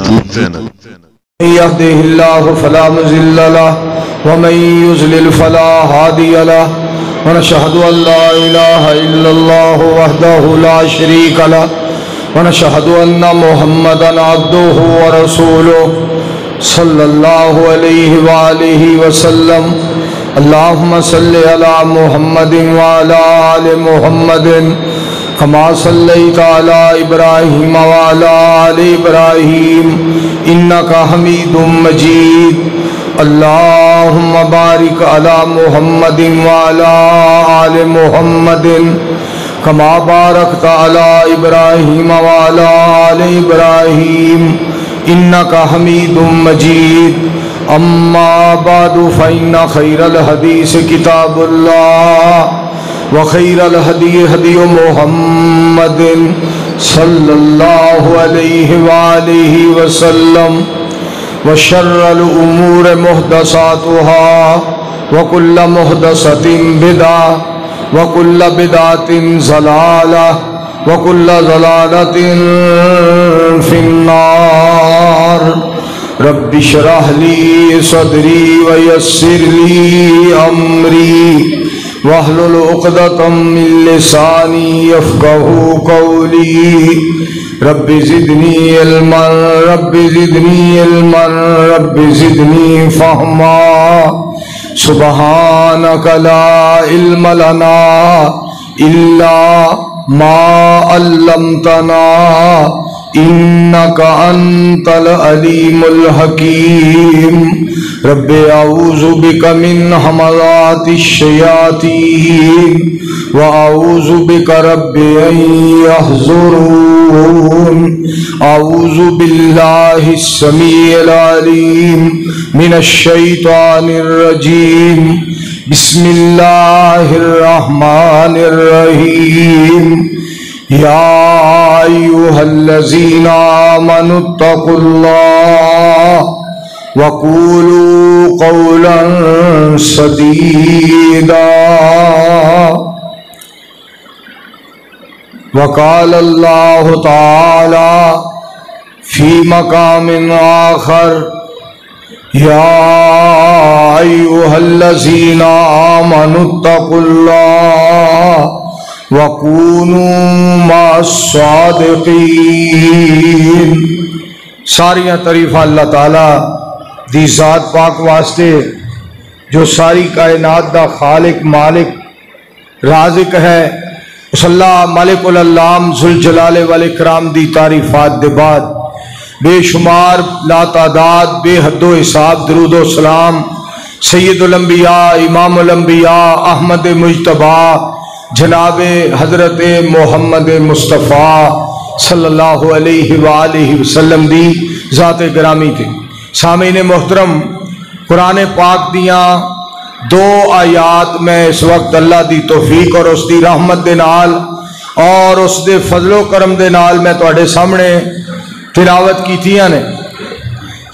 من يهده الله فلا مضل له ومن يضلل فلا هادي له ونشهد أن لا إله إلا الله وحده لا شريك له ونشهد أن محمدا عبده ورسوله صلى الله عليه وآله وسلم. اللهم صل على محمد وعلى آل محمد كما صليت على إبراهيم وعلى آل إبراهيم إنك حميد مجيد. اللهم بارك على محمد وعلى آل محمد كما باركت على إبراهيم وعلى آل إبراهيم إنك حميد مجيد. أما بعد فإن خير الحديث كتاب الله وخير الهدي هدي محمد صلى الله عليه وآله وسلم وشر الأمور محدثاتها وكل محدثة بدعة وكل بدعة ضلالة وكل ضلالة في النار. رب اشرح لي صدري ويسر لي أمري واحلل عقدة من لساني يفقهوا قولي. رب زدني علما رب زدني علما رب زدني فهما. سبحانك لا علم لنا إلا ما علمتنا إنك أنت العليم الحكيم. رب أعوذ بك من همزات الشياطين وأعوذ بك رب أن يحضرون. أعوذ بالله السميع العليم من الشيطان الرجيم. بسم الله الرحمن الرحيم. يا أيها الذين آمنوا اتقوا الله وقولوا قولا سديدا. وقال الله تعالى في مقام آخر يا أيها الذين آمنوا اتقوا الله وَكُونُوا مَعَ الصَّادِقِينَ. ساریاں تعریفاں اللہ تعالیٰ دی ذات پاک واسطے جو ساری کائنات دا خالق مالک رازق ہے. اس اللہ مالک العلام ذوالجلال والاکرام دی تعریفات دے بعد بے شمار لا تعداد بے حد و حساب درود و سلام سید الانبیاء امام الانبیاء احمد مجتبیٰ جناب حضرت محمد مصطفیٰ صلی اللہ علیہ وآلہ وسلم دی ذات گرامی تھی. سامعین محترم، قرآن پاک دیاں دو آیات میں اس وقت اللہ دی توفیق اور اس دی رحمت دے نال اور اس دے فضل و کرم دے نال میں تواڈے سامنے تلاوت کیتیاں نے،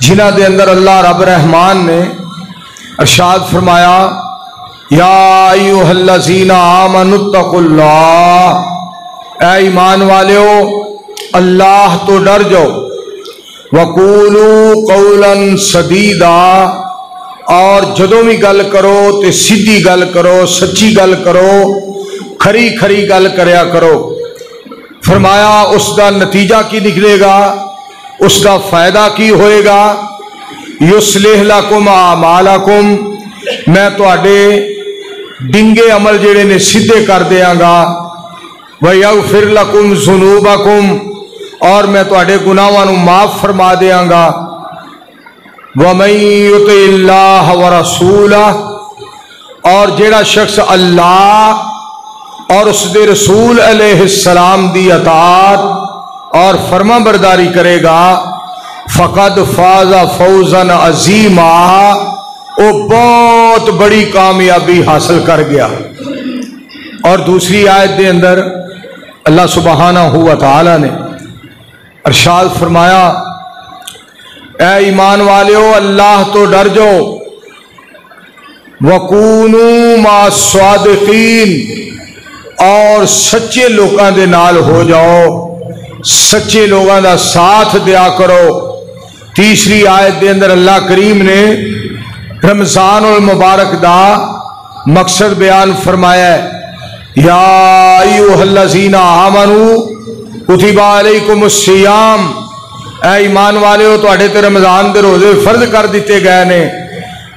جنہاں دے اندر اللہ رب رحمان نے ارشاد فرمایا یا ایھا الذین آمنوا اتقوا اللہ. اے ایمان والےو اللہ تو ڈر جاؤ. وقولوا قولا سدیدا، اور جدوں بھی گل کرو تے سیدھی گل کرو، سچی گل کرو، کھری کھری گل کریا کرو. فرمایا اس دا نتیجہ کی نکلے گا، اس دا فائدہ کی ہوئے گا. یصلح لکم اعمالکم، میں تواڈے ڈنگے عمل جڑے نے سیدھے کر دیاں گا. وَيَغْفِرْ لَكُمْ ذُنُوبَكُمْ، اور میں تواڈے گناہاں نوں معاف فرما دیاں گا. وَمَن يُطِعِ اللَّهَ وَرَسُولَهُ، اور جیڑا شخص اللہ اور اس دے رسول علیہ السلام دی اطاعت اور فرما برداری کرے گا فَقَدْ فَازَ فَوْزًا عَظِيمًا، وہ بہت بڑی کامیابی حاصل کر گیا. اور دوسری آیت دے اندر اللہ سبحانہ و تعالی نے ارشاد فرمایا اے ایمان والےو اللہ تو ڈر جاؤ. وَكُونُوا مَعَ الصَّادِقِينَ، اور سچے لوگاں دے نال ہو جاؤ، سچے لوگاں دا ساتھ دیا کرو. तीसरी आयत के अंदर अल्लाह करीम ने रमजान और मुबारक दा मकसद बयान फरमाया है। या अय्युहल्लज़ीना आमनू कुतिबा अलैकुमुस सियाम, ऐ ईमान वाले हो तुहाडे ते रमजान दे रोजे फर्ज कर दिते गए ने।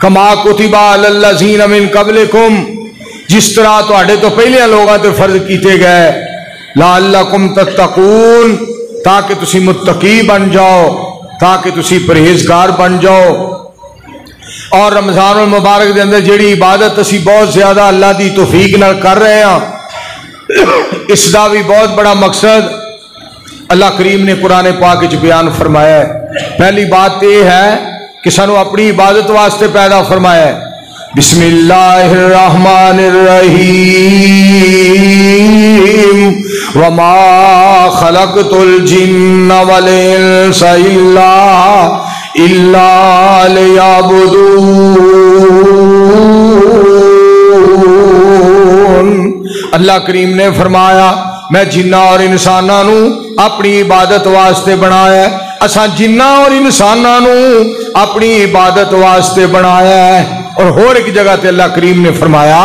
कमा कुतिबा अलल्लज़ीना मिन कबलिकुम, जिस तरह तुहाडे तो पहले लोगों ते फर्ज किए गए। लअल्लकुम तत्तकून, ताकि तुसी मुत्तकी बन जाओ, ताकि तुसी परहेजगार बन जाओ। और रमजान और मुबारक के अंदर जिहड़ी इबादत असी बहुत ज्यादा अल्लाह की तौफीक नाल कर रहे हैं, इसका भी बहुत बड़ा मकसद अल्लाह करीम ने कुरान पाक विच बयान फरमाया है। पहली बात यह है कि सानू अपनी इबादत वास्ते पैदा फरमाया है। बिस्मिल्लाहिर्रहमानिर्रहीम वमा खलक़तुल जिन्ना वल इंसा इल्ला लियअबुदून। अल्लाह करीम ने फरमाया मैं जिन्ना और इंसाना नू अपनी इबादत वास्ते बनाया है। असा जिन्ना और इंसाना नू अपनी इबादत वास्ते बनाया है। और होर एक जगह ते अल्लाह करीम ने फरमाया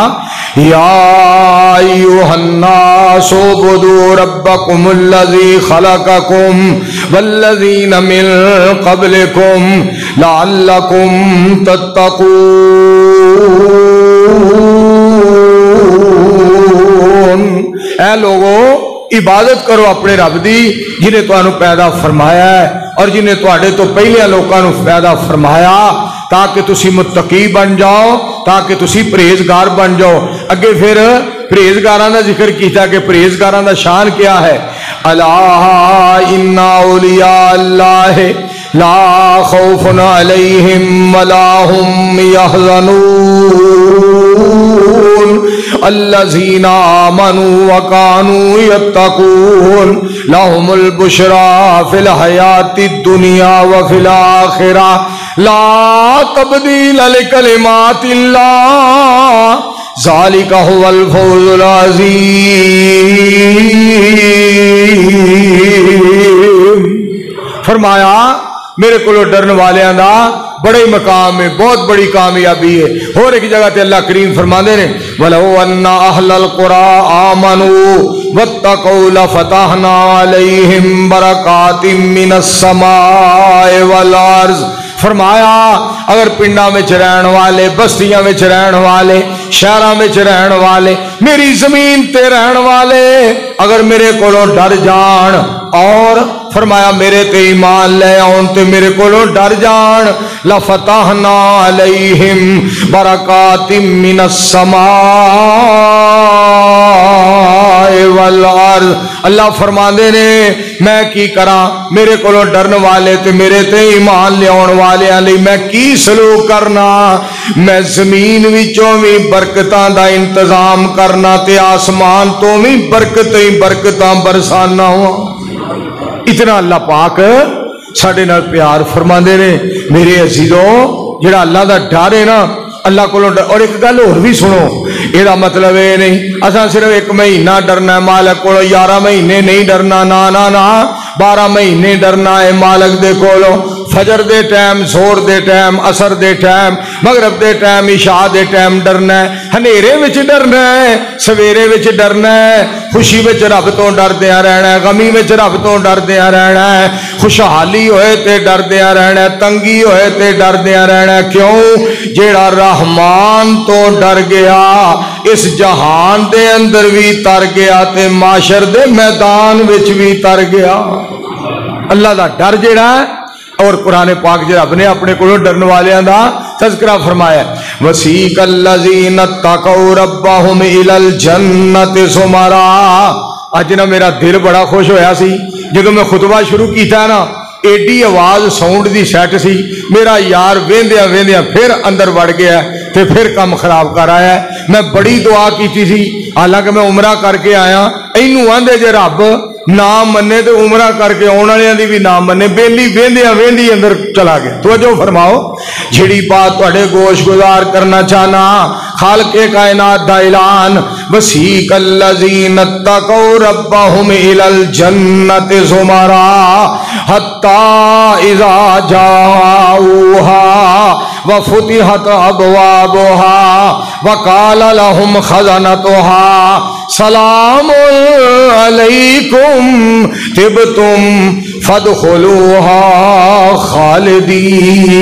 या अय्युहन्नासु उबुदू रब्बकुमुल्लज़ी खलक़कुम वल्लज़ीना मिन क़ब्लिकुम लअल्लकुम तत्तकून। ऐ लोगो इबादत करो अपने रब दी जिन्हें तुहानू पैदा फरमाया है और जिन्हें तुहाडे तो पहले लोगों नू पैदा फरमाया, ताकि तुसी मुत्तकी बन जाओ, ताकि तुसी परहेजगार बन जाओ। अगे फिर परहेजगारां दा जिक्र किया कि परहेजगारां दा शान क्या है। अला इन्ना औलिया अल्लाह ला खौफुन अलैहिम वला हुम यहज़नून अल्लज़ीना आमनू व कानू यत्तकून लहुमुल बुशरा फिल हयातिद दुनिया व फिल आखिरा ला तब्दील लिकलिमातिल्लाह ज़ालिका हुवल फौज़ुल अज़ीम। फरमाया मेरे को डरने वालियां दा बड़े मकाम में बहुत बड़ी कामयाबी है। और एक जगह ते अल्लाह करीम फरमाते ने वलो अन्ना अहलल कुरा आमनू वत्तकौ लफतहना अलैहिम बरकातिम मिनस समाए वल अर्ज़। फरमाया अगर पिंडा में रहने वाले, बस्तियां में रहने वाले, शहरों में रहने वाले, मेरी जमीन ते रहने वाले अगर मेरे को डर जान और फरमाया मेरे ते ईमान ले आउन ते मेरे को डर जान लफतहना अलैहिम बरकातिम मिनस समाए वल अर्ज़। अल्लाह फरमाते ने मैं की करा मेरे को डरन वाले ते मेरे ते ईमान लियाउण वालियां लई मैं की सलूक करना। मैं जमीन विचों भी बरकतां दा इंतजाम करना ते आसमान तो भी बरकतां बरसाना हुआ। इतना अल्लाह पाक साडे नाल प्यार फरमांदे ने। मेरे अजीजों जिहड़ा अल्लाह दा डर है ना अल्लाह को। और एक गल होर भी सुनो, एदा मतलब ये नहीं असा सिर्फ एक महीना डरना है मालिक को, 11 महीने नहीं डरना, ना ना ना 12 महीने डरना है मालिक दे कोलों। फजर दे टाइम, जोर दे टाइम, असर दे टाइम, मगरब दे टाइम, इशा दे टाइम डरना है। हनेरे विच डरना है, सवेरे विच डरना है। खुशी विच रब तो डरदिया रहना है, गमी विच रब तो डरदिया रहना है। खुशहाली होए ते डरदिया रहना है, तंगी होए ते डरदिया रहना है। क्यों? जेड़ा रहमान तो डर गया इस जहान दे अंदर भी तर गया ते माशर दे मैदान विच भी तर गया। अल्लाह दा डर जेड़ा है। और कुरान पाक च रब ने अपने को डरन वालियां दा तज़किरा फरमाया वसीकल्लज़ीना तक़ौ रब्बहुम इलल जन्नति ज़ुमरा। अज ना मेरा दिल बड़ा खुश होया सी जदों मैं खुतबा शुरू किया ना, एडी आवाज साउंड दी सैट सी, मेरा यार वेंदिया वेंदिया फिर अंदर वड़ गया ते फिर काम खराब कर आया। मैं बड़ी दुआ की सी, हालांकि मैं उमरा करके आया। इनू आंदे जे रब ना मन्ने तो उमरा करके आने वाले की भी ना मन्ने, बेली वेंदिया वेंदी अंदर चला गया। तवज्जो फरमाओ, जिहड़ी बात तुहाडे गोश गुजार करना चाहना खालक कायनात दा ऐलान वसीकल लज़ीना तक़ौ रब्बहुम इलल जन्नति ज़ुमरा हत्ता इज़ा जाऊहा व फुतिहत अबवाबुहा व क़ाल लहुम ख़ज़नतुहा सलामुन अलैकुम तिबतुम फदखुलूहा खालिदीन।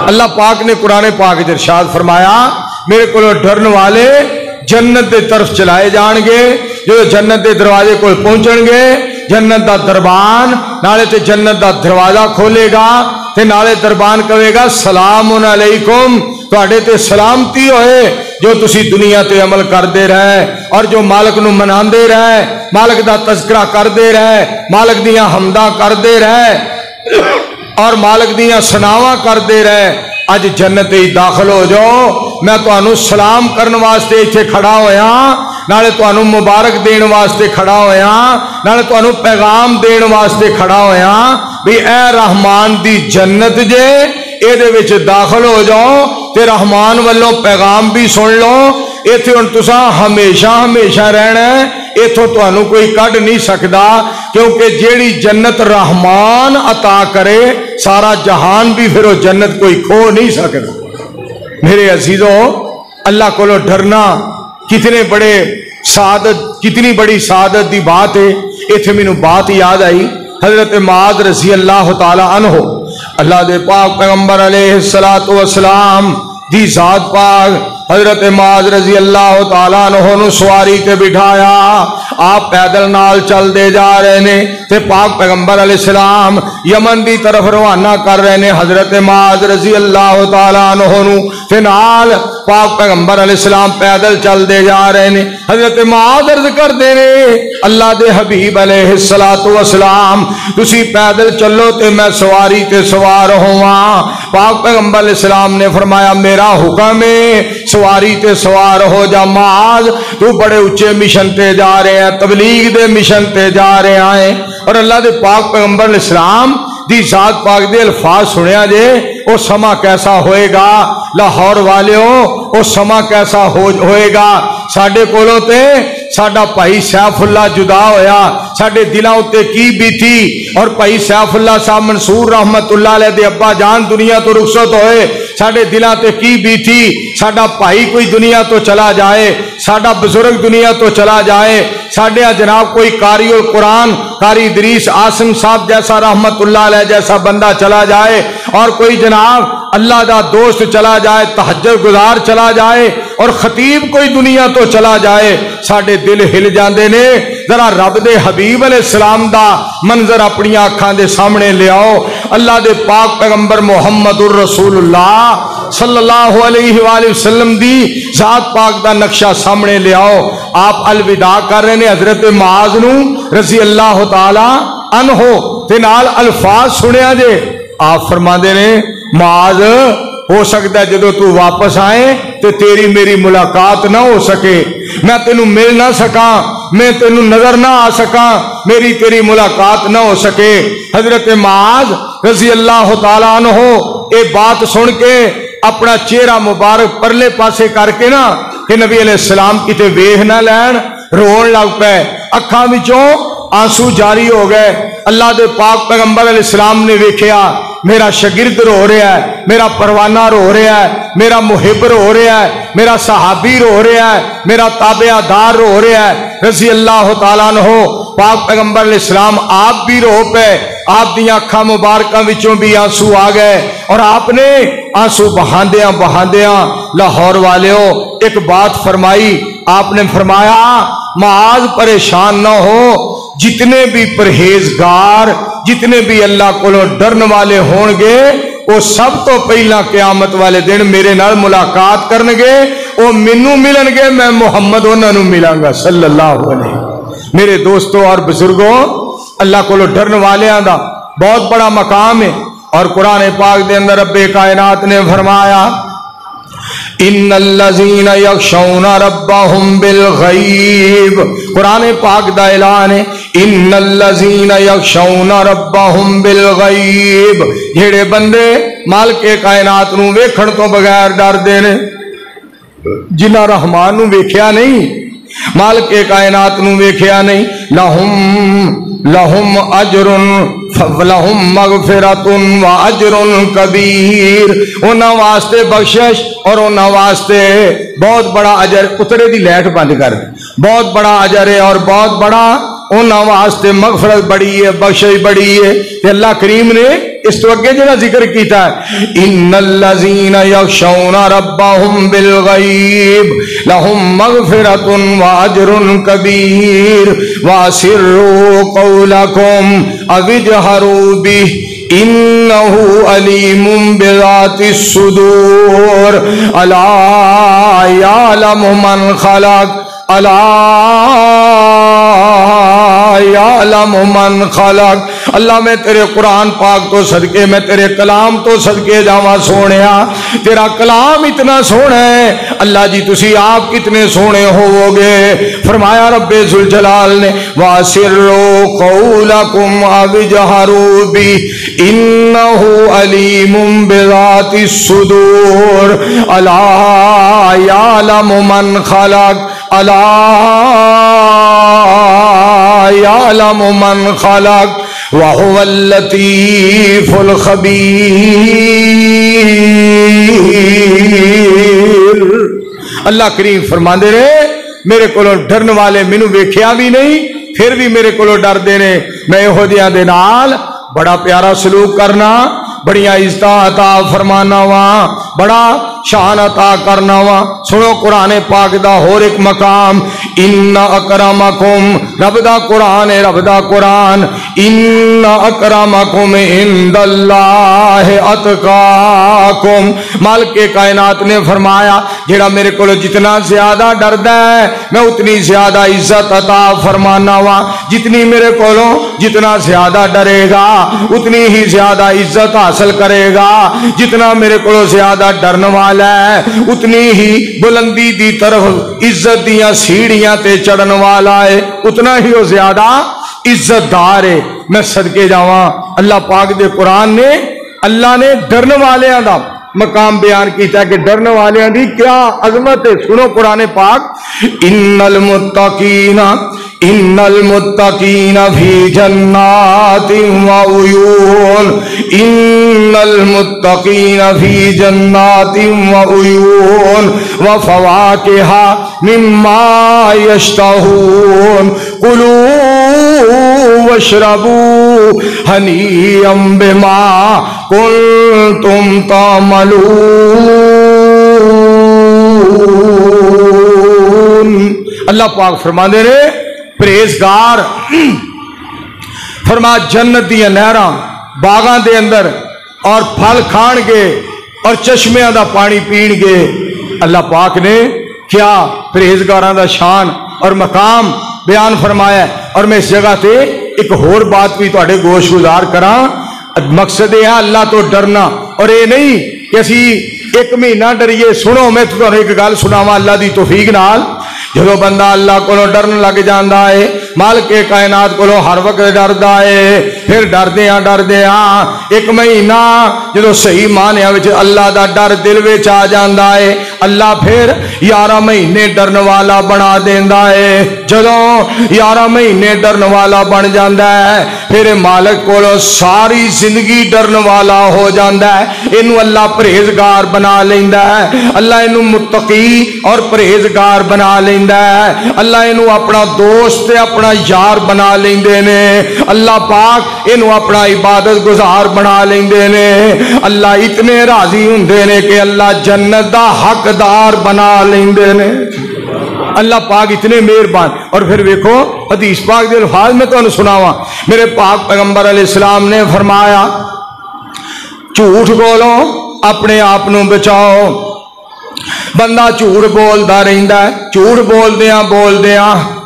अल्लाह पाक ने कुरान पाक च इरशाद फरमाया मेरे को डरन वाले जन्नत की तरफ चलाए जाएंगे। जो जन्नत के दरवाजे को पहुंचणगे जन्नत का दरबान नाले ते जन्नत का दरवाजा खोलेगा ते नाले दरबान कहेगा सलामुन अलैकुम तुहाडे ते सलामती होए जो तुसी दुनिया ते अमल करते रहे और जो मालिक नूं मनांदे रहे मालिक दा तज़किरा करते रहे मालिक दियां हम्दा करते रहे और मालिक दियां सनावां करते रहे। अज जन्नत ही दाखिल हो जाओ। मैं तुहानू सलाम करने वास्ते इत्थे खड़ा होया नाले तुहानू मुबारक देण वास्ते खड़ा होया नाले तुहानू पैगाम देण वास्ते खड़ा होया भी ए रहमान दी जन्नत जे ਇਹਦੇ ਵਿੱਚ दाखिल हो जाओ ते रहमान वालों पैगाम भी सुन लो। इत्थे हुण तुसां हमेशा हमेशा रहना है इथों तुहानू कोई कढ नहीं सकदा क्योंकि जेड़ी जन्नत रहमान अता करे सारा जहान भी फिर वो जन्नत कोई खो नहीं सकता। मेरे अजीजों अल्लाह को डरना कितने बड़े सादत कितनी बड़ी सादत की बात है। इत्थे मैनू बात याद आई हजरत मुआज़ रज़ी अल्लाह तआला अन्हो अल्लाह दे पाक पैगंबर अलैहिस्सलातु वस्सलाम दी जात पाक हजरत मुआज़ रज़ी अल्लाह तआला अन्हो नूं सवारी ते बिठाया। आप पैदल नाल चलते जा रहे ने ते पाक पैगंबर अलैहिस्सलाम यमन दी तरफ रवाना कर रहे ने हजरत मुआज़ रज़ी अल्लाह तआला अन्हो नूं ते नाल पाक पैगंबर अलैहिस्सलाम पैदल चलते जा रहे ने। हजरत मुआज़ अर्ज़ करदे ने अल्लाह दे हबीब अलैहिस्सलातु वस्सलाम तुसी पैदल चलो ते मैं सवारी ते सवार होवां। पाक पैगंबर अलैहिस्सलाम ने फरमाया मेरा हुक्म है सवारी ते सवार हो जा। मुआज़ तू बड़े उच्चे मिशन ते जा रहे हैं तबलीग दे मिशन ते जा रहे हैं और अल्लाह दे पाक पैगंबर अलैहिस्सलाम दी जात पाक दे अल्फाज सुनिया जे वो समा कैसा होएगा। लाहौर वालियों वो समा कैसा होएगा। साडे कोलों ते साडा भाई सैफुल्ला जुदा होया साडे दिलों उत्ते की बीती और भाई सैफुल्ला साहब मंसूर रहमतुल्लाह अलैह दे अब्बा जान दुनिया तो रुखसत होए साडे दिलों ते की बीती। साडा भाई कोई दुनिया तो चला जाए साडा बुजुर्ग दुनिया तो चला जाए साडे जनाब कोई कारी उल कुरान कारी इदरीस आसिम साहब जैसा रहमतुल्लाह अलैह जैसा बंदा चला जाए और कोई जनाब अल्लाह दा दोस्त चला जाए तहज्जुद गुजार चला जाए और खतीब कोई दुनिया तो चला जाए साडे दिल हिल जाते ने। जरा रब दे हबीब अलैहिस्सलाम दा मंजर अपनी अखां दे सामने ले आओ। अल्लाह दे पाक पैगंबर मुहम्मदुर रसूलुल्लाह सल्लल्लाहु अलैहि वसल्लम दी जात पाक दा नक्शा सामने ले आओ। आप अलविदा कर रहे ने हजरत मुआज़ नूं रज़ी अल्लाह तआला अन्हो ते नाल अल्फाज सुनिया जे आप फरमाते ने मुआज़ हो सकता है जदों तू वापस आए तो तेरी मेरी मुलाकात ना हो सके मैं तेनू मिल ना सका मैं तेनू नजर ना आ सका मेरी तेरी मुलाकात ना हो सके। हजरत मुआज़ रज़ी अल्लाह तआला अन्हो ये बात सुन के अपना चेहरा मुबारक परले पासे करके ना कि नबी अलैहिस्सलाम किते वेख ना लैन रोन लग पे अखां विचों आंसू जारी हो गए। अल्लाह दे पाक पैगंबर अलैहिस्सलाम ने वेखिया मेरा शागिर्द रो रहा है मेरा परवाना रो रहा है मेरा मुहिब रो रहा है मेरा सहाबी रो रहा है मेरा ताबेदार रो रहा है रज़ी अल्लाह तआला अन्हो। पाक पैगंबर अलैहिस्सलाम आप भी रो पे आप दी अखां मुबारकां विचों भी आंसू आ गए और आपने आंसू बहांदियां बहांदियां लाहौर वालियों एक बात फरमाई। आपने फरमाया मुआज़ परेशान ना हो जितने भी परहेजगार जितने भी अल्लाह को डरन वाले होंगे वो सब तो पहला क़यामत वाले दिन मेरे नाल मुलाकात करनगे वो मैनू मिलनगे मैं मुहम्मद उन्होंने मिलांगा सल्लल्लाहु अलैहि। मेरे दोस्तों और बुजुर्गों अल्लाह को डरन वालियां दा बहुत बड़ा मकाम है और कुरान पाक दे अंदर रब्बे कायनात ने फरमाया इन्नल्लज़ीना यख़शौना रब्बहुम बिलग़ैब, कुरान पाक दा ऐलान है, इन्नल्लज़ीना यख़शौना रब्बहुम बिलग़ैब, जेड़े बंदे मालिक कायनात नूं वेखण तो बगैर डरदे ने, जिन्हां रहमान नूं वेख्या नहीं, मालिक कायनात नूं वेख्या नहीं, लहुम अजरुन लहुम मगफिरतुन व अजरुन कबीर, उन्हां वास्ते बख्शिश और उन्हां वास्ते बहुत बड़ा अजर। उतरे दी लाइट बंद कर, बहुत बड़ा अजर है और बहुत बड़ा उन्हां वास्ते मगफरत बड़ी है, बख्शिश बड़ी है। ते अल्लाह करीम ने इस तो अगे जो जिक्र किया है, इन्नल्लज़ीना यख़शौना रब्बहुम बिलग़ैब लहुम मग़फ़िरतुन व अजरुन कबीर वअसिर्रू क़ौलकुम अविजहरू बिही इन्नहु अलीमुम बिज़ातिस सुदूर अला यअलमु मन खलक़ अला यअलमु मन खलक़। अल्लाह मैं तेरे कुरान पाक तो सदके, मैं तेरे कलाम तो सदके जावा सोनिया, तेरा कलाम इतना सोना है। अल्लाह जी तुसी आप कितने सोने होवोगे। फरमाया रब्बे जुल जलाल ने, वासिर्रू क़ौलकुम अविजहरू बिही इन्नहु अलीमुम बिज़ातिस सुदूर अला यअलमु मन खलक़ अला यअलमु मन खलक़ व हुवल लतीफुल खबीर। अल्लाह करीम फरमांदे ने, मेरे को डरन वाले मैनू वेख्या भी नहीं फिर भी मेरे को डरदे ने। मैं इहो जिहां दे नाल बड़ा प्यारा सलूक करना, बड़िया इज्जत अता फरमाना वा, बड़ा शान अता करना वा। सुनो कुरान पाक दा होर एक मकाम, इन्ना अकरमकुम, रब दा कुरान है, रब दा कुरान, इन्ना अकरमकुम इंदल्लाहि अतकाकुम। मालिक कायनात ने फरमाया, जेड़ा मेरे को जितना ज्यादा डरदा है मैं उतनी ज्यादा इज्जत अता फरमाना वा। जितनी मेरे को जितना ज्यादा डरेगा उतनी ही ज्यादा इज्जत हासिल करेगा। जितना मेरे को ज्यादा डरन वाला है उतनी ही बुलंदी दी तरफ इज्जत दियां सीढ़ियां ते चढ़न वाला है, उतना ही वो ज्यादा इज्जतदार है। मैं सदके जावा, अल्लाह पाक दे कुरान ने, अल्लाह ने डरन वालियां दा मकाम बयान किया कि डरने वालियां दी क्या अजमत है। सुनो कुरान पाक, इन्नल मुत्तकीना फी जन्नातिन व उयून, इन्नल मुत्तकीना फी जन्नातिन व उयून व फवाकिहा मिम्मा यश्तहून कुलू वशरबू हनीअम बिमा कुंतुम तामलून। अल्लाह पाक फरमाते ने, परहेजगार फरमा जन्नत दियां नहरां बागां दे अंदर और फल खाणगे और चश्मियां दा पानी पीणगे। अल्लाह पाक ने क्या परहेजगारां दा शान और मकाम बयान फरमाया। और मैं इस जगह ते एक होर बात भी तुहाडे गोश गुजार करा। मकसद यह है अल्लाह तो डरना, और ये नहीं कि असी एक महीना डरिए। सुनो मैं तुहानू एक गल सुनावा अल्लाह दी तौफीक नाल। जो बंदा अल्लाह को डरन लग जाता है, मालिक कायनात को हर वक्त डरदा है, फिर डरदे एक महीना जो सही मानिया अल्लाह का डर दिल में आ जाता है, अल्लाह फिर 11 महीने डरन वाला बना देता है। जदों 11 महीने डरन वाला बन जाता है फिर मालिक को सारी जिंदगी डरन वाला हो जाता है। इनू अल्लाह परहेजगार बना लेंदा है, अल्लाह इनू मुत्तकी और परहेजगार बना लेंदा है। अल्लाह इनू अपना दोस्त अपना यार बना लेंदे ने। अल्लाह पाक इनू अपना इबादत गुजार बना लेंदे ने। अल्लाह इतने राजी हुंदे ने कि अल्लाह जन्नत दा हकदार बना लेंदे ने। अल्लाह पाक इतने मेहरबान। और फिर देखो हदीस पाक दे अल्फाज में तुहानू सुनावा। मेरे पाक पैगंबर अलैहिस्सलाम ने फरमाया, झूठ बोलो अपने आप नू बचाओ। बंदा झूठ बोलता रहिंदा है, झूठ बोलदियां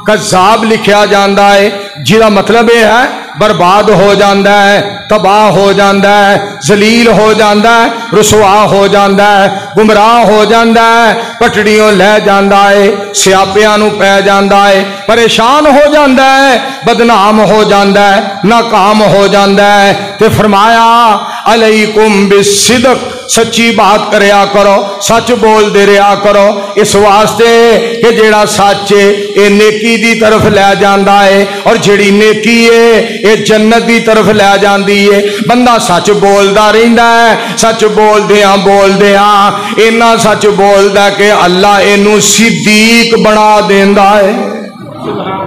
कज़ाब लिखिया जाता है। जिहदा मतलब यह है बर्बाद हो जाता है, तबाह हो जाता है, जलील हो जाता है, रुसवा हो जाता है, गुमराह हो जाता है, पटड़ियों लै जाता है, सियापियां नूं पै जाता है, परेशान हो जाता है, बदनाम हो जाता है, नाकाम हो जाता है। ते फरमाया अलैकुम बिस्सिदक, सच्ची बात करया करो, सच बोल दे रहा करो, इस वास्ते कि जेड़ा सच है ये नेकी दी तरफ लै जाता है और जेड़ी नेकी है ये जन्नत दी तरफ लै जाती है। बंदा सच बोलता रहिंदा है, सच बोलदियां इन्ना सच बोलदा कि अल्लाह इनू सिद्दीक बना देंदा है।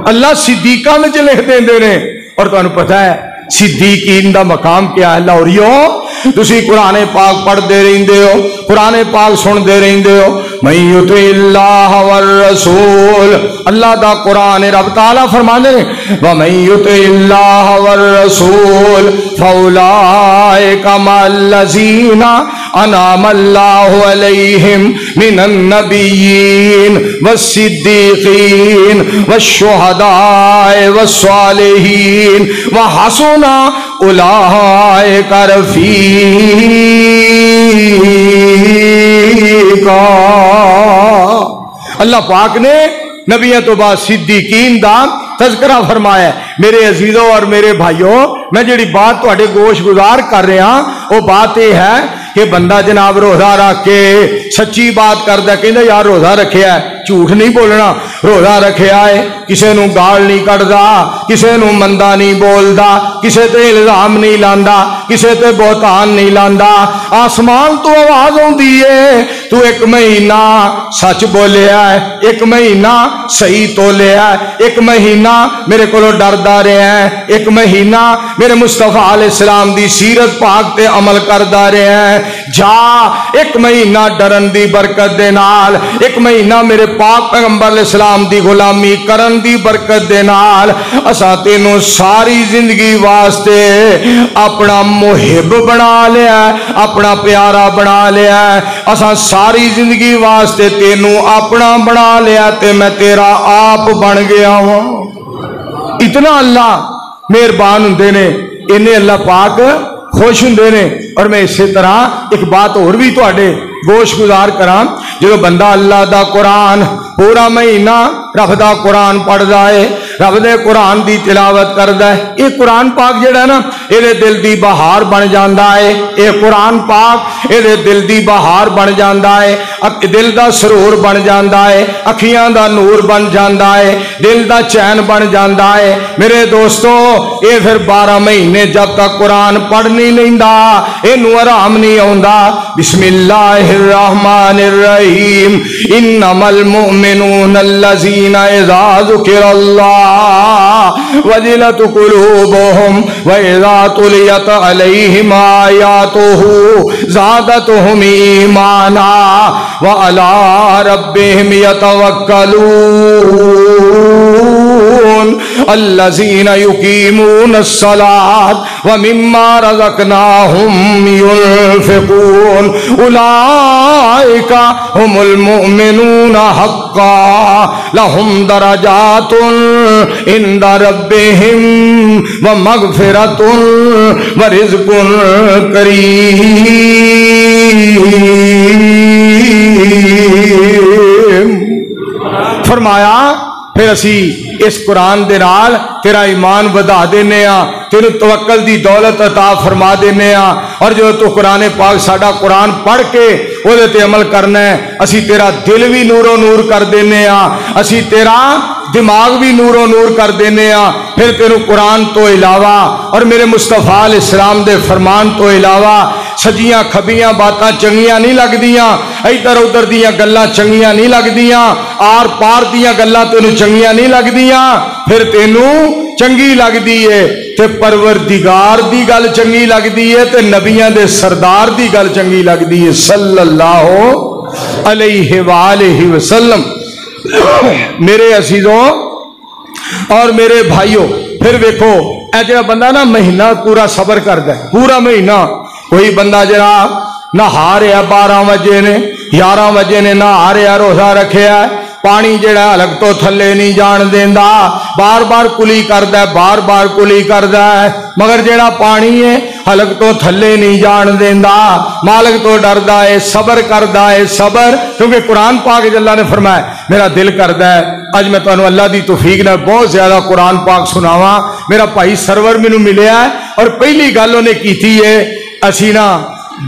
अल्लाह सिद्दीकां विच लिख देंदे ने। और तुहानू पता है सिद्दीकीन दा मकाम क्या है? लाहौरियो तुसी कुरान पाक पढ़ते रहिंदे हो, कुरान पाक सुनते रहिंदे हो। मैं युतिल्लाह वर रसूल, अल्लाह दा कुरान रब ताला फरमांदे ने व मैं युतिल्लाह वर रसूल फौलाइका मल्लज़ीना अनामल्लाहु अलैहिम मिनन नबिय्यीन वस्सिद्दीकीन वश्शुहदाए वस्सालिहीन व हसुना उलाइका रफीका। अल्लाह पाक ने नबियों तो बाद सिद्दीकीन दा तज़किरा फरमाया। मेरे अजीजों और मेरे भाइयों, मैं जिहड़ी बात तुहाडे गोश गुजार कर रहा वो बात यह है कि बंदा जनाब रोजा रख के सच्ची बात करता, कहता यार रोजा रखिया, झूठ नहीं बोलना, रोजा रखिया है, किसी नूं गाल नहीं कढ़दा, किसी नूं मंदा नहीं बोलदा, किसी ते इल्जाम नहीं लांदा, किसी ते बोहतान नहीं लांदा। आसमान तो आवाज आउंदी है तू एक महीना सच बोलिया है, एक महीना सही तोलिया है, एक महीना मेरे को डरदा रहा है, एक महीना मेरे मुस्तफा अलैहिस्सलाम दी सीरत पाक ते अमल करदा रहा है। जा एक महीना डरन दी बरकत दे नाल, एक महीना मेरे पाक पैगंबर अलैहिस्सलाम दी गुलामी करन दी बरकत दे नाल असा तेनू सारी जिंदगी वास्ते अपना मुहिब बना लिया, अपना प्यारा बना लिया। असा सारी जिंदगी वास्ते तेनू अपना बना लिया ते मैं तेरा आप बन गया हूं। इतना अल्लाह मेहरबान हुंदे ने, इन्ने अल्लाह पाक खुश हुंदे ने। और मैं इसी तरह एक बात और भी तुहाडे गोश गुजार करा, जो बंदा अल्लाह दा कुरान पूरा महीना रब दा कुरान पढ़दा है, रब दे कुरान दी तिलावत करदा है, ये कुरान पाक जेड़ा ना ये दिल दी बहार बन जाता है। ये कुरान पाक ये दिल दी बहार बन जाता है, दिल दा सरूर बन जाता है, अखियां दा नूर बन जाता है, दिल दा चैन बन जाता है। मेरे दोस्तों ये फिर 12 महीने जब तक कुरान पढ़ नहीं लेंदा इनू आराम नहीं आउंदा। बिस्मिल्लाहिर्रहमानिर्रहीम इन्नमल मुमिनून अल्लज़ीना इज़ा ज़ुकिरल्लाह वजिलत कुलूबुहुम व इज़ा तुलियत अलैहिम आयातुहु ज़ादतहुम ईमाना व अला रब्बिहिम यतवक्कलून अल्लज़ीना युकीमूनस्सलात व मिम्मा रज़क़नाहुम युनफ़िक़ून उलाइका हुमुल मुमिनून हक़्क़ा लहुम दरजातुन इंदा रब्बिहिम व मग़फ़िरतुन व रिज़्क़ुन करीम। फरमाया फिर असी इस कुरान दे नाल तेरा ईमान वधा देने आ, तेनू तवक्कल दी दौलत अता फरमा देने आ। और जो तू कुरान पाक साडा कुरान पढ़ के ओदे ते अमल करना है, असी तेरा दिल भी नूरो नूर कर देने आ, असी तेरा दिमाग भी नूरो नूर कर देने आ। फिर तेनू कुरान तो इलावा और मेरे मुस्तफा अलैहिस्सलाम दे फरमान तो इलावा सजियां खबियां बातां चंगियां नहीं लगदियां, इधर उधर दियां गल्लां चंगियां नहीं लगदियां, आर पार दियां गल्लां तेनू चंगियां नहीं लगदियां। फिर तेनू चंगी लगदी है ते परवरदिगार दी गल चंगी लगदी है ते नबियां दे सरदार दी गल चंगी लगदी है सल्लल्लाहु अलैहि वालेहि वसल्लम। मेरे अजीजों और मेरे भाइयों, फिर देखो ऐ जो बंदा ना महीना पूरा सबर करता है, पूरा महीना कोई बंदा जरा नहा रहा 12 बजे ने 11 बजे ने नहा रहा रोजा रखिया, पानी जिहड़ा हलक तो थले नहीं जान देंदा, बार बार कुली करदा है, बार बार कुली करदा है, मगर जिहड़ा पानी है हलक तो थले नहीं जान देंदा, मालिक तो डरदा है, सबर करदा है, सबर। क्योंकि कुरान पाक अल्लाह ने फरमाया, मेरा दिल करदा है अज मैं तुहानू अल्लाह दी तौफीक नाल बहुत ज्यादा कुरान पाक सुनावा। मेरा भाई सरवर मैनू मिलिया और पहली गल उन्हें कीती है, असी ना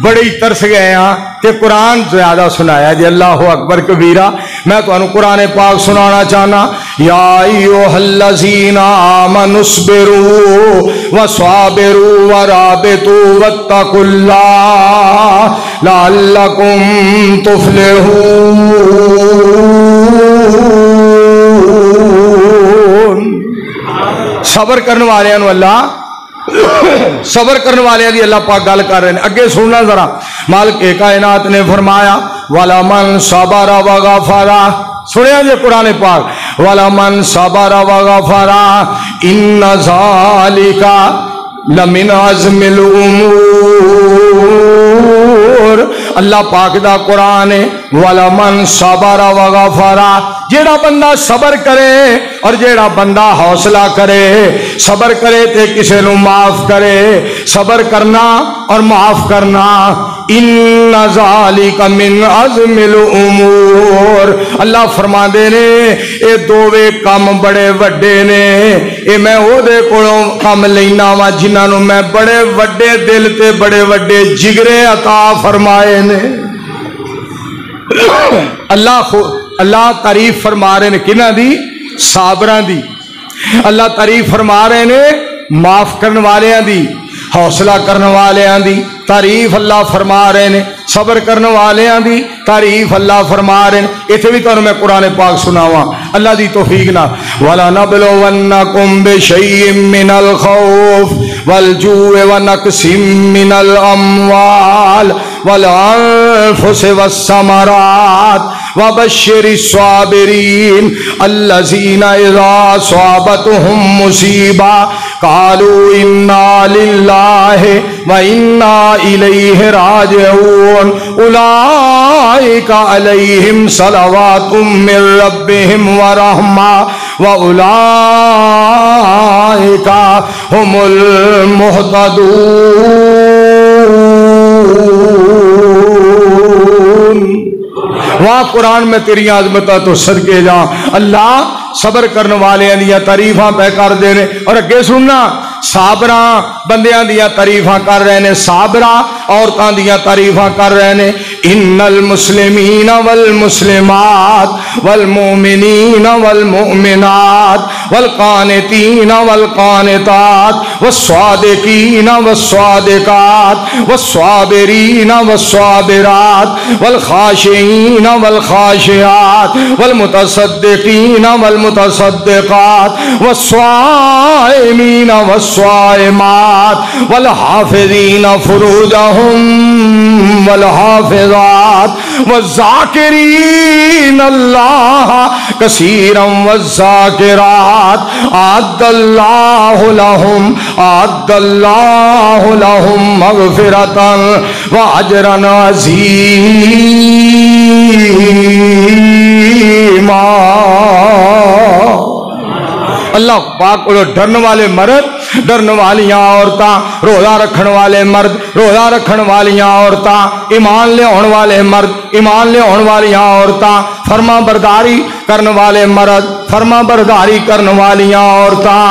बड़े ही तरस गए हाँ ते कुरान ज्यादा सुनाया जी। अल्लाह अकबर कबीरा। मैं तुहानू कुरान पाक सुनाना चाहना, या अय्युहल्लज़ीना आमनुस्बिरू वस्वाबिरू वराबितू वत्तकुल्लाह लअल्लकुम तुफलिहून। सबर करने वाले अल्लाह, सबर करने वाले की अल्लाह पाक गल कर रहे हैं। अगे सुनना जरा, मालिक कायनात ने फरमाया, वाला मन सबरा व गफरा। सुनिया जे कुरान पाक, वाला मन सबरा व गफरा इन्ना ज़ालिका लमिन अज़्मिल उमूर। अल्लाह पाक दा कुरान है, वाला मन सबरा व गफरा। जेड़ा बंदा सबर करे और जेड़ा बंदा हौसला करे, सबर करे ते किसे नू माफ करे, सबर करना और माफ करना, इन्ना ज़ालिका मिन अज़्मिल उमूर। अल्लाह फरमांदे ने ये दोवे काम बड़े वड्डे ने, ये मैं ओदे कोलों काम लैना वा जिन्हां नू मैं बड़े वड्डे दिल ते बड़े वड्डे जिगरे अता फरमाए ने। अल्लाह तारीफ फरमा रहे ने किन्हां दी? साबरां दी। अल्लाह तारीफ फरमा रहे ने माफ करने वालियां दी, हौसला करने वालियां दी तारीफ अल्लाह फरमा रहे ने, सबर करने वालियां दी तारीफ अल्लाह फरमा रहे ने। इत्थे भी तुहानू मैं कुरान पाक सुनावा अल्लाह दी तौफीक नाल, वला नबलुवन्नकुम बिशैइन मिनल खौफ वल जू'i व नक्सिम मिनल अमवाल वल अनफुसि वस्समरात वबश्शिरिस साबिरीन अल्लज़ीना इज़ा असाबतहुम मुसीबा क़ालू इन्ना लिल्लाहि व इन्ना इलैहि राजिऊन उलाइका अलैहिम सलवातुम मिर रब्बिहिम व रहमा व उलाइका हुमुल मुहतदून। वाह कुरान में तेरी आजमत तो सदके जा। अल्लाह सबर करने वाले दियां तारीफां पे कर दे ने। और अगे सुनना, साबरा बंदियां दियां तारीफां कर रहे ने, साबरा औरतां दियां तारीफां कर रहे ने। इन्नल मुस्लिमीन वल मुस्लिमात वल मुमिनीन वल मुमिनात वल कानितीन वल कानितात वस्सादिकीन वस्सादिकात वस्साबिरीन वस्साबिरात वल खाशिईन वल खाशियात वल मुतसद्दिकीन वल मुतसद्दिकात वस्साइमीन वस्साइमात वल हाफिज़ीन फुरूजहुम वल हाफिज़ात वज़्ज़ाकिरीन अल्लाह कसीरन वज़्ज़ाकिरात अअद्दल्लाहु लहुम मग़फ़िरतन व अजरन अज़ीमा। अल्लाह पाक को डरने वाले मर्द, डरने वालियां औरतां, रोजा रखने वाले मर्द, रोजा रखने वालियां औरतां, ईमान ले आने वाले मर्द, ईमान ले आने वालियां औरतां, फरमा बरदारी करने वाले मर्द, फरमा बरदारी करने वालियां औरतां,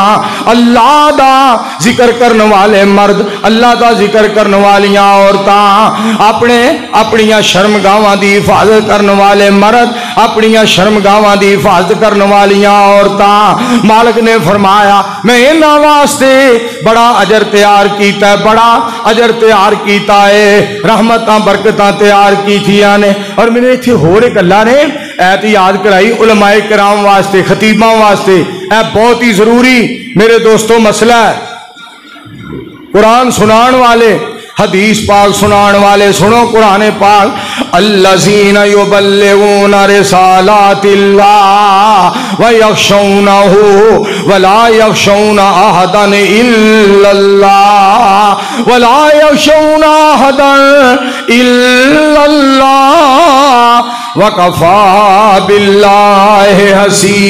अल्लाह दा जिक्र करने वाले मर्द, अल्लाह दा जिक्र करने वालियां औरतां, अपने अपनियां शर्मगावां दी हिफाजत करने वाले मर्द, अपनियां शर्मगावां दी हिफाजत करने वालियां औरतां। मालिक ने फरमाया मैं इन्हां वास्ते बड़ा अजर तैयार कीता है, बड़ा अजर तैयार कीता है, रहमतां बरकतां तैयार कीतियां ने। और मैंने इत्थे होर एक अल्लाह ने ऐत याद कराई उलमाए किराम वास्ते, खतीबां वास्ते। ऐ बहुत ही जरूरी मेरे दोस्तों मसला है। कुरान सुनान वाले, हदीस पाक सुनान वाले, सुनो कुरान पाक, अल्लज़ीना युबल्लिगूना रिसालातिल्लाह व यख़शौनहु व ला यख़शौना अहदन इल्लल्लाह व ला यख़शौना अहदन इल्लल्लाह वकफा बिल्लाह हसीबा।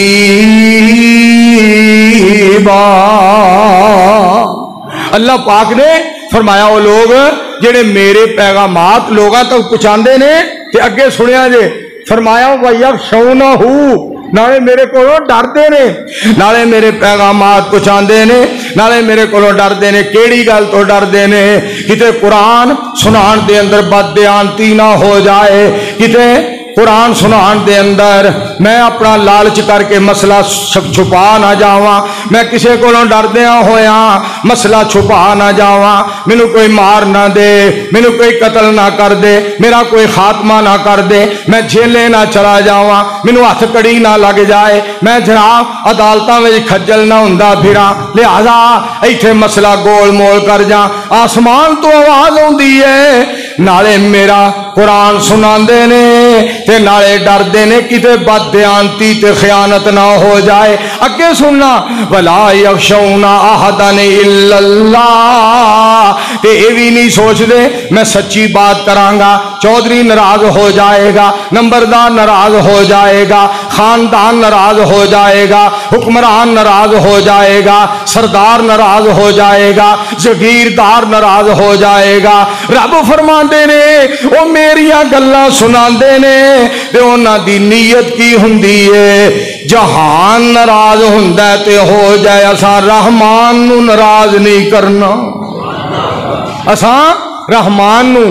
अल्लाह पाक ने फरमाया वो लोग जेड़े मेरे पैगामात लोगों तक पहुंचाते ने ते अगे सुनिया जे फरमाया वयख्शौनहु नाले मेरे कोलों डरते ने, नाले मेरे पैगामात पहुंचाते ने, नाले मेरे कोलों डरते ने। केड़ी गल तो डरते ने? किते कुरान सुनान दे अंदर बददियानती ना हो जाए, किते कुरान सुनान दे अंदर मैं अपना लालच करके मसला छुपा ना जावा, मैं किसी कोलों डरदिया होया मसला छुपा ना जावा, मैनू कोई मार ना दे, मैनू कोई कतल ना कर दे, मेरा कोई खात्मा ना कर दे, मैं जेले ना चला जावा, मैनू हथ कड़ी ना लग जाए, मैं जनाब अदालतां विच खज्जल ना हुंदा फिरा, लिहाजा इत्थे मसला गोल मोल कर जा। आसमान तो आवाज आउंदी है, नाले मेरा कुरान सुनांदे ने ते नाले डरदे ने किते बददियानती ते खयानत ना हो जाए। अगे सुनना वला यख्शौना अहदन इल्लल्लाह, ते ये भी नहीं सोचते मैं सच्ची बात करांगा चौधरी नाराज हो जाएगा, नंबरदार नाराज हो जाएगा, खानदान नाराज हो जाएगा, हुक्मरान नाराज हो जाएगा, सरदार नाराज हो जाएगा, जगीरदार नाराज हो जाएगा। रब फरमाते ने वो मेरिया गल्लां सुनांदे ने ते उन्हां दी नीयत की हुंदी है। जहान नाराज हुंदा है ते हो जाए, असां रहमान नू नाराज नहीं करना, असां रहमान नू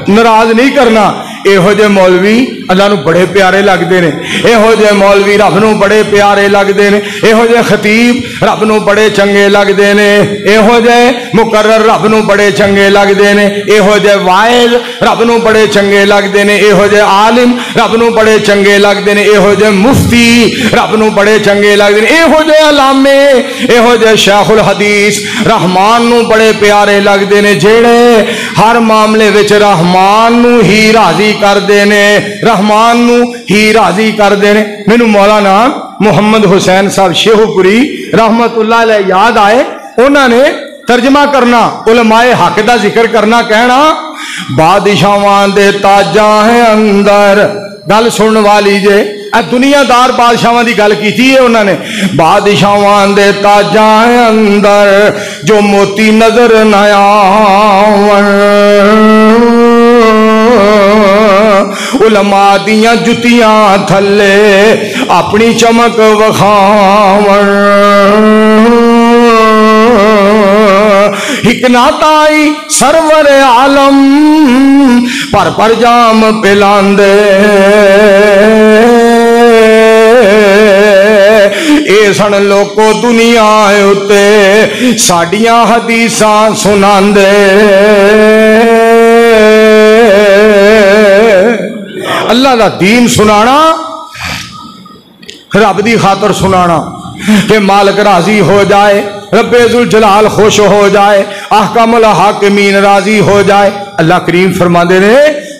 नाराज नहीं करना। इहो जे मौलवी अल्लाह नू बड़े प्यारे लगते हैं, इहो जे मौलवी रब नू बड़े प्यारे लगते हैं, इहो जे खतीब रब नू बड़े चंगे लगते हैं, इहो जे मुकर्रर रब नू बड़े चंगे लगते हैं, इहो जे वाइज रब नू बड़े चंगे लगते हैं, इहो जे आलिम रब नू बड़े चंगे लगते हैं, इहो जे मुफ्ती रब नू बड़े चंगे लगते हैं, इहो जे अलामे, इहो जे शेखुल हदीस रहमान नू बड़े प्यारे लगते हैं, जेड़े हर मामले विच रहमान नू ही राजी करते ने, रहमान नू ही राजी करते ने। मैनू मौलाना मुहम्मद हुसैन साहब शेहूपुरी रहमतुल्लाह अलैह याद आए, उन्होंने तर्जमा करना उलमाए हक का जिक्र करना, कहना बादशाहां दे ताजां है अंदर। गल सुनने वाली जे दुनियादार बादशाहां की गल की है उन्होंने, बादशाहां दे ताजां है अंदर जो मोती नजर न आवन, उलमा दियां जुतियां थले अपनी चमक वखावन, हिकनाताई सरवर आलम पर जाम पिलांदे, ए सन लोको दुनिया उत्ते साडियां हदीसां सुनांदे। अल्लाह दा दीन सुनाना, रब दी खातर सुनाना कि मालिक राजी हो जाए, रब्बे जुल जलाल खुश हो जाए, अहकामुल हाकिमीन राजी हो जाए। अल्लाह करीम फरमाते ने,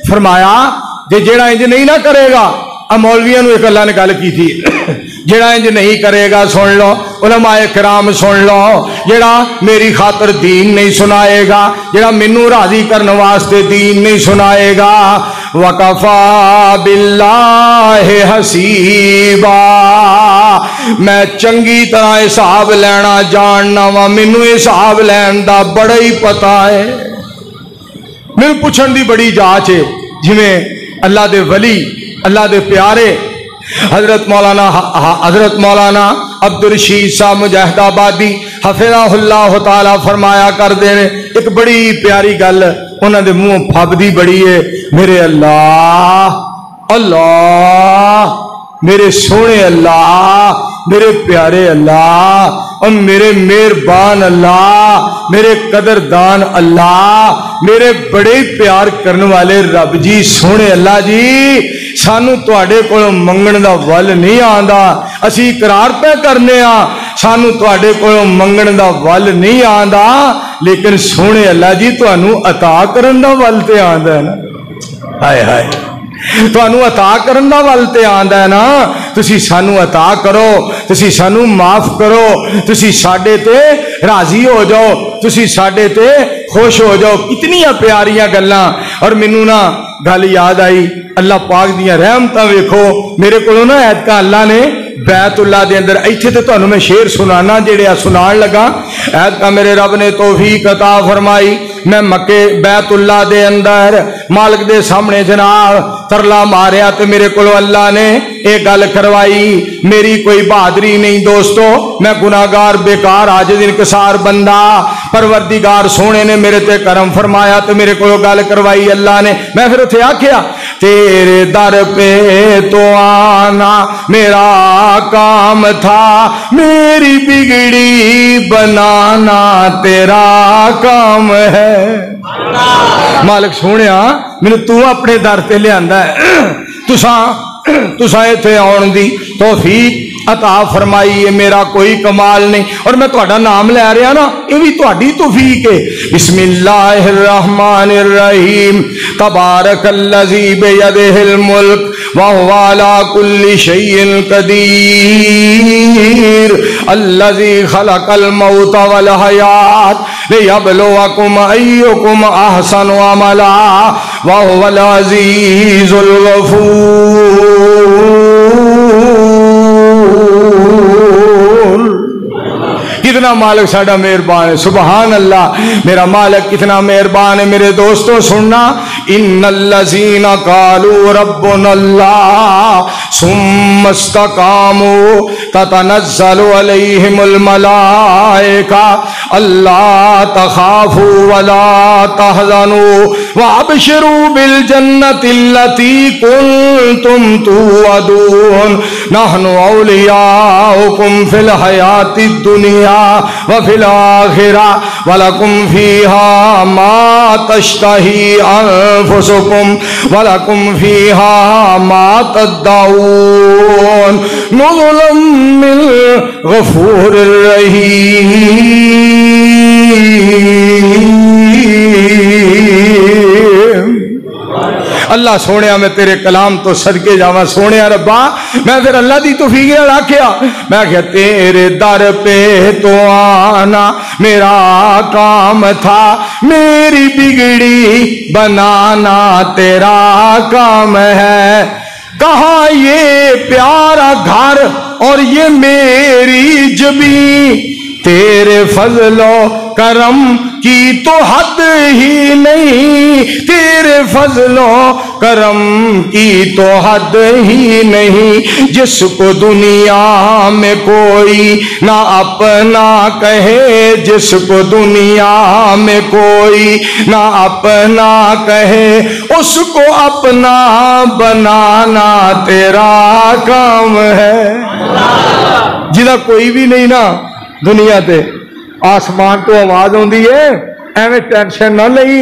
फरमाया जे जेड़ा इंज नहीं ना करेगा, मौलवियों एक अल्लाह ने गल की थी, जेड़ा इंज नहीं करेगा सुन लो, उलमाए किराम सुन लो, जेड़ा मेरी खातर दीन नहीं सुनाएगा, जेड़ा मैनू राजी करने वास्ते दीन नहीं सुनाएगा, वकफा बिल्लाह हसीबा, मैं चंगी तरह हिसाब लेना जानना वा, मैनू हिसाब लैन दा बड़ा ही पता है, मैनू पुछण दी बड़ी जांच है। जिवें अल्लाह दे वली, अल्लाह दे प्यारे हजरत मौलाना अब्दुल रशीद साहब मुजाहिदाबादी हफिज़हुल्लाह ताला फरमाया करते ने, एक बड़ी प्यारी गल उन्हां दे मुंह फबदी बड़ी है, मेरे अल्लाह अल्लाह, मेरे सोने अल्लाह, मेरे प्यारे अल्लाह, और मेरे मेहरबान अल्लाह, मेरे कदरदान अल्लाह, मेरे बड़े प्यार करने वाले रब जी, सोने अल्लाह जी, सानू तुहाडे कोलों मंगण दा वल नहीं आंदा, असी इकरार पे करने आ, सानू तुहाडे कोलों मंगण दा वल नहीं आंदा, लेकिन सोने अल्लाह जी तुहानू अता करन दा वल ते आंदा है ना। हाय हाय, तुहानू अता करन दा वल ते आंदा है ना, तुसी सानू अता करो, तुसी सानू माफ करो, तुसी साडे ते राजी हो जाओ, तुसी साडे ते खुश हो जाओ। कितनी प्यारियां गल्लां। और मैनू ना गल याद आई, अल्लाह पाक दियां रहमतां वेखो। मेरे कोलों ना ऐतका अल्लाह ने बैतुल्ला दे अंदर, इत्थे ते तुहानूं मैं शेर सुनाना जेड़े सुनान लगा। ऐतका मेरे रब ने तौफीक अता फरमाई, मैं मक्के बैतुल्ला दे अंदर मालिक दे सामने जनाब तरला मारिया ते मेरे कोलों अल्लाह ने एक गल करवाई। मेरी कोई बहादुरी नहीं दोस्तों, मैं गुनाहगार बेकार आजिज़ इनकिसार बंदा, परवरदिगार सोने ने मेरे ते करम फरमाया ते मेरे कोलों गल करवाई अल्लाह ने। मैं फिर उत्थे आख्या तेरे दर पे तो आना मेरा काम था, मेरी बिगड़ी बनाना तेरा काम है। मालिक सोनिया मैनू तू अपने दर ते लियांदा है, तुसा इत्थे आउण दी तौफीक अता फरमाई है, मेरा कोई कमाल नहीं। और मैं तुहाडा नाम लै रहा ना, ये भी तुहाडी तौफीक है। बिस्मिल्लाहिर रहमानिर रहीम, तबारकल्लज़ी बियदिहिल मुल्क व हुवा अला कुल्ली शैइन कदीर, अल्लज़ी खलक़ल मौत वल हयात लियब्लुवकुम अय्युकुम अहसनु अमला व हुवल अज़ीज़ुल गफूर। कितना मालिक साडा मेहरबान है, सुबहान अल्लाह। मेरा मालिक कितना मेहरबान है। मेरे दोस्तों सुनना, इन्नल्लज़ीना कालू रब्बुनल्लाह सुम्मा इस्तकामू ततनज़्ज़लु अलैहिमुल मलाइका अल्ला तखाफू वला तहज़नू वअबशिरू बिल जन्नतिल्लती कुंतुम तुअदून नहनु औलियाउकुम फिल हयातिद दुनिया व फिल आखिरा वलकुम फीहा मा तश्तही अनफुसुकुम वलकुम फीहा मा तद्दाऊन नुज़ुलम मिन गफूरिर रहीम। अल्लाह सोने मैं तेरे कलाम तो सदके जावा। सोने रब्बा मैं फिर अल्लाह की तौफीक नाल आख्या, मैं क्या तेरे दर पे तो आना मेरा काम था, मेरी बिगड़ी बनाना तेरा काम है। कहा ये प्यारा घर और ये मेरी जबी, तेरे फजलो करम की तो हद ही नहीं, तेरे फजलो करम की तो हद ही नहीं। जिसको दुनिया में कोई ना अपना कहे, जिसको दुनिया में कोई ना अपना कहे, उसको अपना बनाना तेरा काम है। जिदा कोई भी नहीं ना दुनिया ते, आसमान तो आवाज आती है, एवं टेंशन ना लई,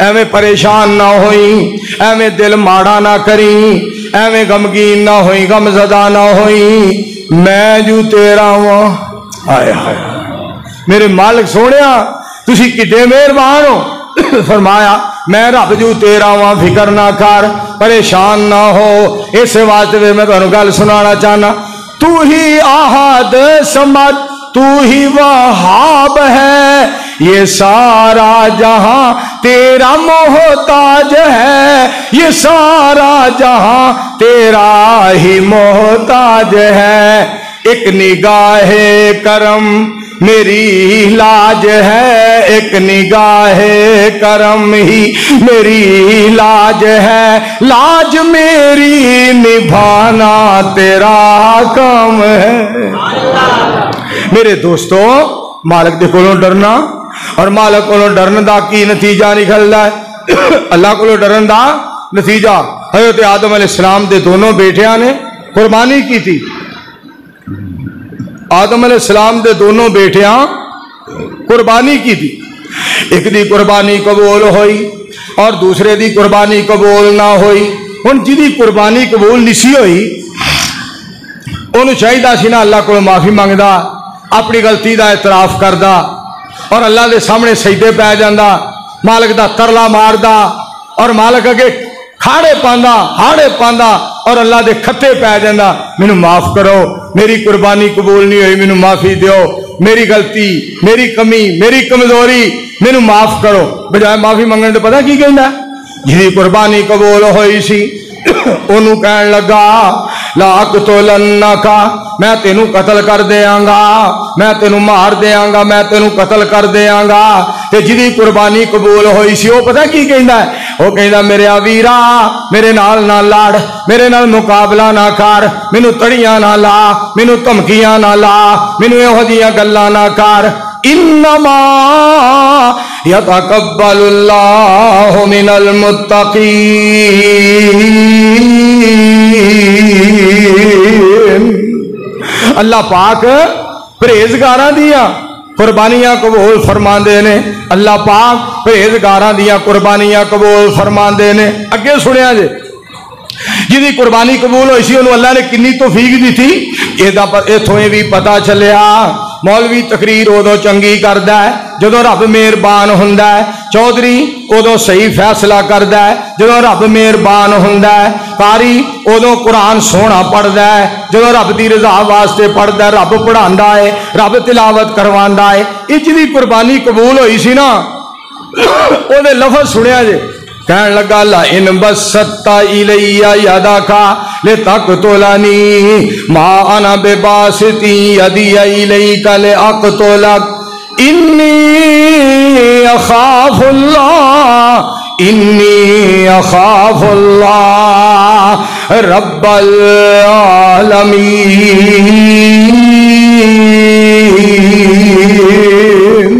एवं परेशान ना होई, एवं दिल माड़ा ना करी, एवं गमगीन ना होई, गमजदा ना होई, मैं जू तेरा वां। हाय हाय मेरे मालिक सोनिया तुसी किड्डे मेहरबान हो। फरमाया मैं रब जू तेरा वां, फिक्र ना कर, परेशान ना हो। इस वास्ते मैं तुहानू गल सुनाना चाहना, तू ही आहद समद, तू ही वहाब है, ये सारा जहां तेरा मोहताज है, ये सारा जहां तेरा ही मोहताज है। एक निगाहे करम मेरी लाज है, एक निगाहे करम ही मेरी लाज है, लाज मेरी निभाना तेरा काम है। मेरे दोस्तों मालिक दे कोलों डरना और मालिक कोलों डरन दा की नतीजा निकलदा है। अल्लाह कोलों डरन दा नतीजा, हज़रत आदम अलैहिस्सलाम दे दोनों बेटियां ने कुर्बानी की थी। आदम अलैहिस्सलाम दे दोनों बेटियां कुर्बानी की थी। एक दी कुर्बानी कबूल होई और दूसरे दी कुर्बानी कबूल ना होई। हुण जिहदी कुर्बानी कबूल नहीं होई उन्होंने चाहिए सी ना अल्लाह को माफी मंगदा, अपनी गलती का एतराफ करदा और अल्लाह के सामने सजदे पै जांदा, मालिक का तरला मारदा और मालिक अगे खाड़े पांदा, हाड़े पांदा और अल्लाह के खत्ते पै जांदा, मैनू माफ करो, मेरी कुर्बानी कबूल नहीं हुई, मैनू माफी दियो, मेरी गलती, मेरी कमी, मेरी कमजोरी, मैनू माफ करो। बजाय माफी मंगने तो पता की कहना, जिहदी कुर्बानी कबूल होई सी ओनू कहन लगा ला अक़्तुलन्नका, मैं तेनू कतल कर देंगा, मैं तेनू मार देंगा, मैं तेनू कतल कर देंगा। ते जिहदी कुर्बानी कबूल होई सी, वो पता की कहंदा है? वो कहंदा मेरे वीरा मेरे नाल ना लड़, मेरे नाल मुकाबला ना कर, मैनू तड़ियां ना ला, मैनू धमकियां ना ला, मैनू इहो जिहियां गल्लां ना कर। इन्नमा यतकब्बलुल्लाहु मिनल मुत्तकीन, अल्लाह पाक परहेजगारां दियां कुर्बानियां कबूल फरमांदे ने। अल्लाह पाक परहेजगारां दियां कुर्बानियां कबूल फरमांदे ने। अगे सुनिया जे जिहदी कुर्बानी कबूल होई सी, अल्लाह ने किन्नी तौफीक दी थी। इथों भी पता चलिया मौलवी तकरीर उदों चंगी करदा है जदों रब मेहरबान हुंदा है, चौधरी उदों सही फैसला करदा है जदों रब मेहरबान हुंदा है, कारी उदों कुरान सोहना पढ़दा है जदों रब दी रजा वास्ते पढ़दा है, रब पढ़ांदा है, रब तिलावत करवांदा है। इहदी कुर्बानी कबूल होई सी ना, ओदे लफज सुनिया जे कहन लगा ला इन बसत्ता इलैया यदाका ले तक़तुलनी मा अना बेबासिती यदिया इलैका ले अक़तुलक इन्नी अख़ाफ़ुल्लाह रब्बल आलमीन।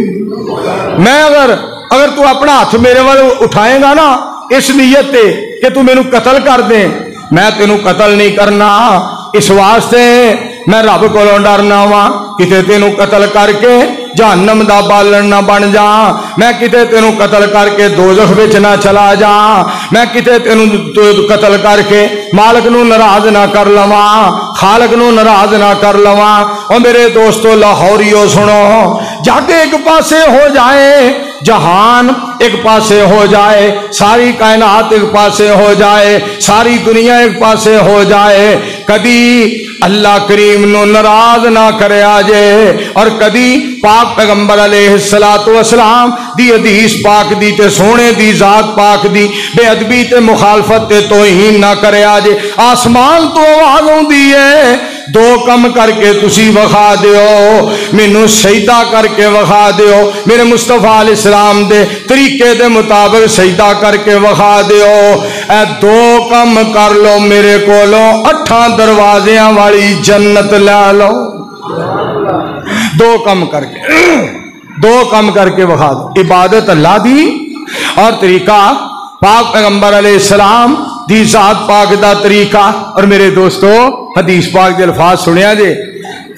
मैं अगर तू अपना हाथ मेरे वाल उठाएगा ना इस नीयत ते कि तू मैनू कतल कर दे, मैं तेनू कतल नहीं करना। इस वास्ते मैं रब कोलों डरना वा किते तेनू कतल करके जहन्नम दा बालन ना बन जा, मैं किते तेनू कतल करके दोज़ख विच ना चला जा, मैं किते तेनू कतल करके मालिक नू नाराज ना कर लवा, खालिक नू नाराज ना कर लवा। और मेरे दोस्तों लाहौरियो सुनो, जग एक पासे हो जाए, जहान एक पासे हो जाए, सारी कायनात एक पासे हो जाए, सारी दुनिया एक पासे हो जाए, कदी अल्लाह करीम नो नाराज ना करे आजे और कदी पाक पैगंबर अलैहिस्सलातु वस्सलाम दी हदीस पाक दी ते सोने दी जात पाक दी बेअदबी ते मुखालफत ते तौहीन ना करे आजे। आसमान तो आवाज आउंदी है, दो कम करके तुसी वखा दियो, मैनू सजदा करके वखा दियो, मेरे मुस्तफा अलैहिस्सलाम दे तरीके दे मुताबिक सजदा करके वखा दियो। ए दो कम कर लो मेरे कोलों 8 दरवाजियां वाली जन्नत ला लो। दो कम करके वखा दो। इबादत अल्लाह दी और तरीका पाक पैगंबर अलैहिस्सलाम दी जात पाक दा तरीका। और मेरे दोस्तों हदीस पाक के अल्फाज सुनिया जे,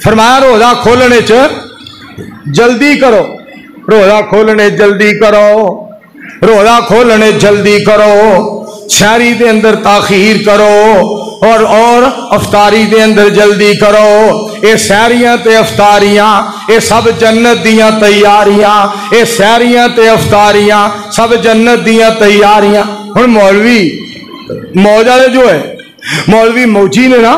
फरमाया रोजा खोलने च जल्दी करो, रोजा खोलने जल्दी करो, रोजा खोलने जल्दी करो, शहरी दे अंदर ताखीर करो और अफतारी दे अंदर जल्दी करो। ये सहरियां ते अफतारियां ये सब जन्नत दियां तैयारियां, ये सहरियां ते अफतारियां सब जन्नत दियां तैयारियां। हुण मौलवी मौज वाले जो है, मौलवी मौजी ने ना,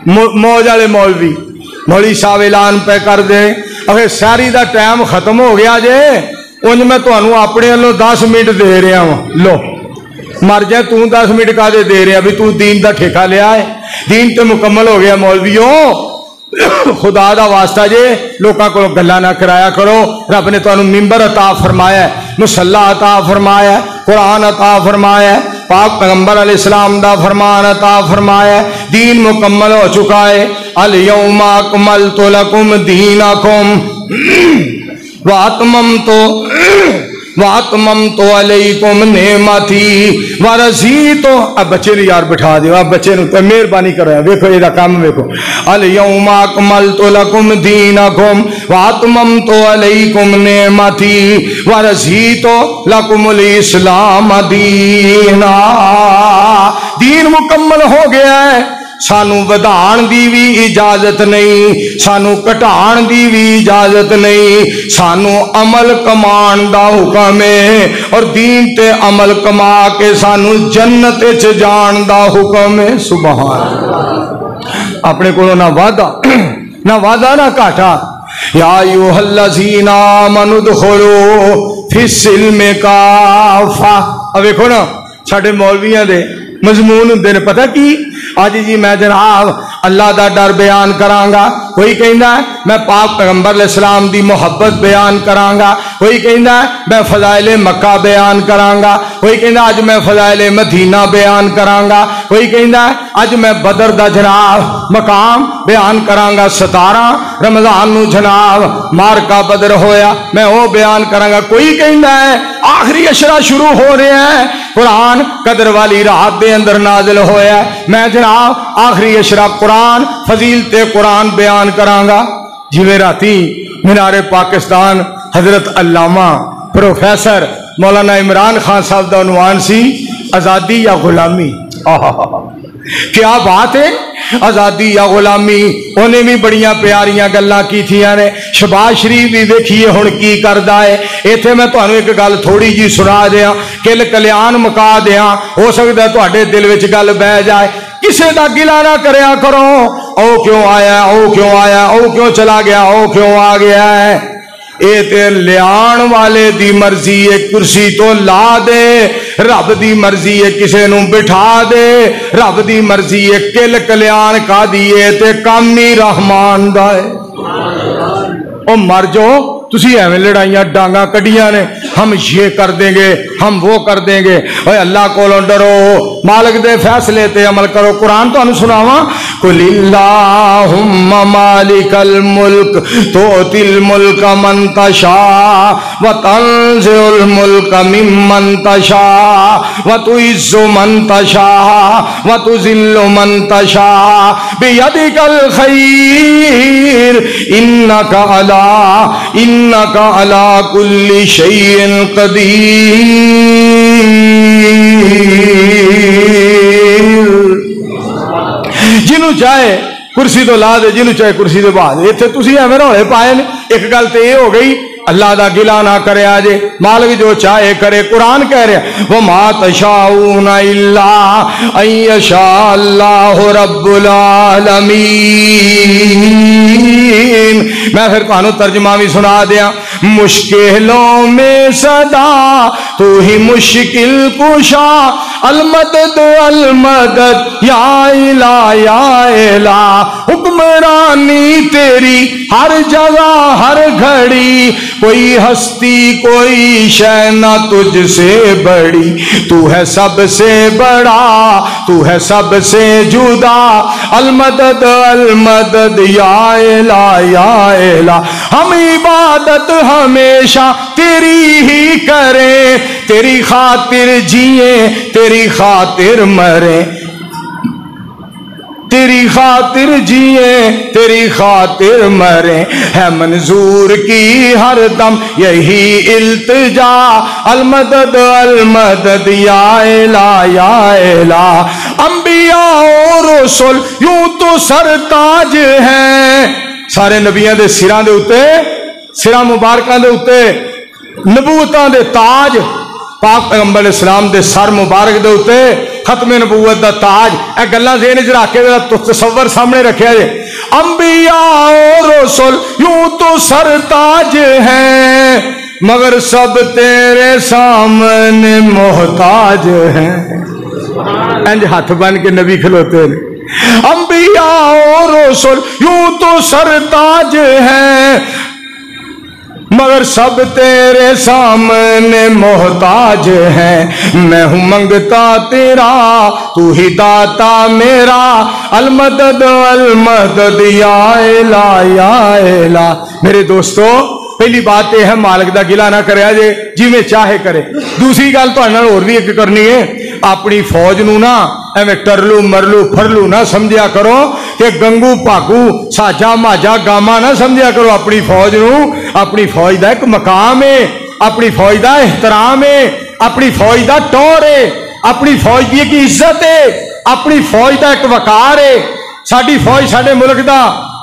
मौज वाले मौलवी साहब ऐलान पे कर दे, अगर सहरी का टाइम खत्म हो गया जे, उंज मैं तुहानू अपने वालों 10 मिनट दे रहा हूं, लो मर जाए तू 10 मिनट का दे रहा भी, तू दीन का ठेका लिया है, दीन तो मुकम्मल हो गया। मौलवियों खुदा दा वास्ता जे लोगों को गल्ला ना कराया करो। रब ने तुहानू मिंबर अता फरमाया, मुसल्ला अता फरमाया, कुरान अता फरमाया, पाक पैगंबर अलैहिस्सलाम दा फरमान अता फरमाया, दीन मुकम्मल हो चुका है। अल यौमा अकमलतु लकुम दीनकुम वातममतु अलैकुम नेमती वरज़ीतु। अब बच्चे ने यार बिठा दियो, अब बच्चे ने मेहरबानी करो, देखो ये काम देखो। अल यौमा अकमलतु लकुम दीनकुम वातममतु अलैकुम नेमती वरज़ीतु लकुमुल इस्लाम दीना। दीन मुकम्मल हो गया है, सानू वधाण दी भी इजाजत नहीं, सानू घटाण दी भी इजाजत नहीं, सानू अमल कमान दा हुक्म है और दीन ते अमल कमा के सानू जन्नत च जान दा हुक्म है। सुभान अल्लाह। अपने को ना वादा ना घाटा। या अय्युहल्लज़ीना आमनु दुखुलू फिस्सिल्मि काफ़ा। अब देखो ना साडे मौलवियां दे मजमून हुंदे ने पता की, अज जी मैं जनाब अल्लाह दा डर बयान करांगा, कोई कहंदा मैं पाक पैगंबर अलैहिस्सलाम दी मोहब्बत बयान करांगा, कोई कहंदा मैं फजाइले मक्का बयान करांगा, कोई कहंदा अज मैं फजाइले मदीना बयान करांगा, कोई कहंदा अज मैं बदर दा जनाब मकाम बयान करांगा, 17 रमजान नू जनाब मारका बदर होया मैं वो बयान करांगा। कोई कहंदा है आखिरी अशरा शुरू हो रहा है, कुरान कदर वाली रात दे अंदर नाजिल होया, मैं जनाब आखिरी अशरा कुरान फजीलते कुरान बयान करांगा। जिवें राती मीनारे पाकिस्तान हजरत अल्लामा प्रोफेसर मौलाना इमरान खान साहब का उन्वान सी आजादी या गुलामी। क्या बात है, आजादी या गुलामी। उन्हें भी बड़िया प्यारियां गल्लां कीतियां ने। शहबाज शरीफ भी देखिए हुण की करदा है। इत्थे मैं तुहानूं एक गल थोड़ी जी सुना दियां, किल कल्याण मुका दियां, हो सकदा तुहाडे दिल विच गल बह जाए। किसे दा गिला ना करया करो, ओ क्यों आया, ओ क्यों आया, ओ क्यों चला गया, ओ क्यों आ गया है। ये ते लियाण वाले दी मर्जी है, कुर्सी तो ला दे, रब दी मर्जी है किसे नू बिठा दे, रब दी मर्जी है किल कल्याण का दिए ते काम ही रहमान दा है। ओ मर जाओ, तुसी एवें लड़ाइयां डांगा कड़ियां ने, हम ये कर देंगे, हम वो कर देंगे। ओए अल्लाह कोलों डरो, मालिक दे फैसले ते अमल करो। कुरान तुहानूं सुनावां, कुलिल्लाहुम्मा मालिकल मुल्क तुतिल मुल्क मन तशा व तंज़िउल मुल्क मिम्मन तशा व तुइज़्ज़ु मन तशा व तुज़िल्लु मन तशा बियदिकल खैर इन्नका अला कुल्ली शैइन कदीर। जिन्हों चाहे कुर्सी तो ला दे, जिन्हों चाहे कुर्सी तो बहा दे। इत्थे तुसीं एवें रौले पाए ने। एक गल तो यह हो गई, अल्लाह दा गिला ना करे जे, मालिक जो चाहे करे। कुरान कह रहा वो मा तशाऊना इल्ला अन यशा अल्लाहु रब्बुल आलमीन। मैं फिर तुहानूं तर्जमा भी सुना दिया। मुश्किलों में सदा तू ही मुश्किल कुशा, अलमदद अलमदद या इला या इला। हुक्मरानी तेरी हर जगह हर घड़ी, कोई हस्ती कोई शय ना तुझसे बड़ी। तू है सबसे बड़ा, तू है सबसे जुदा, अलमदद अलमदद या इला या इला। हम इबादत हमेशा तेरी ही करें, तेरी खातिर जिए तेरी खातिर मरे, तेरी खातिर जिए तेरी खातिर मरे। है मंजूर की हर दम यही इल्तिजा, अलमदद अलमदद या इला या इला। अंबिया और रसूल यूं तो सरताज हैं, सारे नबियां दे सिरां दे उत्ते, सिरां मुबारकां दे उत्ते नबूवतां दे ताज, पाक पैगंबर इस्लाम दे सर मुबारक दे उत्ते खत्मे नबूवत दा ताज। ए गल्लां ज़हन च रख के तसव्वुर सामने रखिया जे। अंबिया और रसूल यूं तो सरताज हैं, मगर सब तेरे सामने मोहताज हैं। इंज हाथ बन के नबी खलोते हैं। अंबिया और रसूल यूं तो सरताज हैं, मगर सब तेरे सामने मोहताज है। मैं हूं मंगता तेरा, तू ही दाता मेरा, अलमदद अलमदद या इला या इला। मेरे दोस्तों, पहली बात यह है मालिक दा गिला ना करे जे, जिवें चाहे करे। दूसरी गल तुहाडे नाल होर भी एक करनी है, अपनी फौज नूं ना एवें टरलू मरलू फरलू ना समझिया करो कि गंगू भागू साजा माजा गामा ना समझिया करो। अपनी फौज नूं, अपनी फौज दा एक मकाम है, अपनी फौज दा एहतराम है, अपनी फौज दा टौर है, अपनी फौज की एक इज्जत है, अपनी फौज दा एक वकार है। साडी फौज साडे मुल्क दा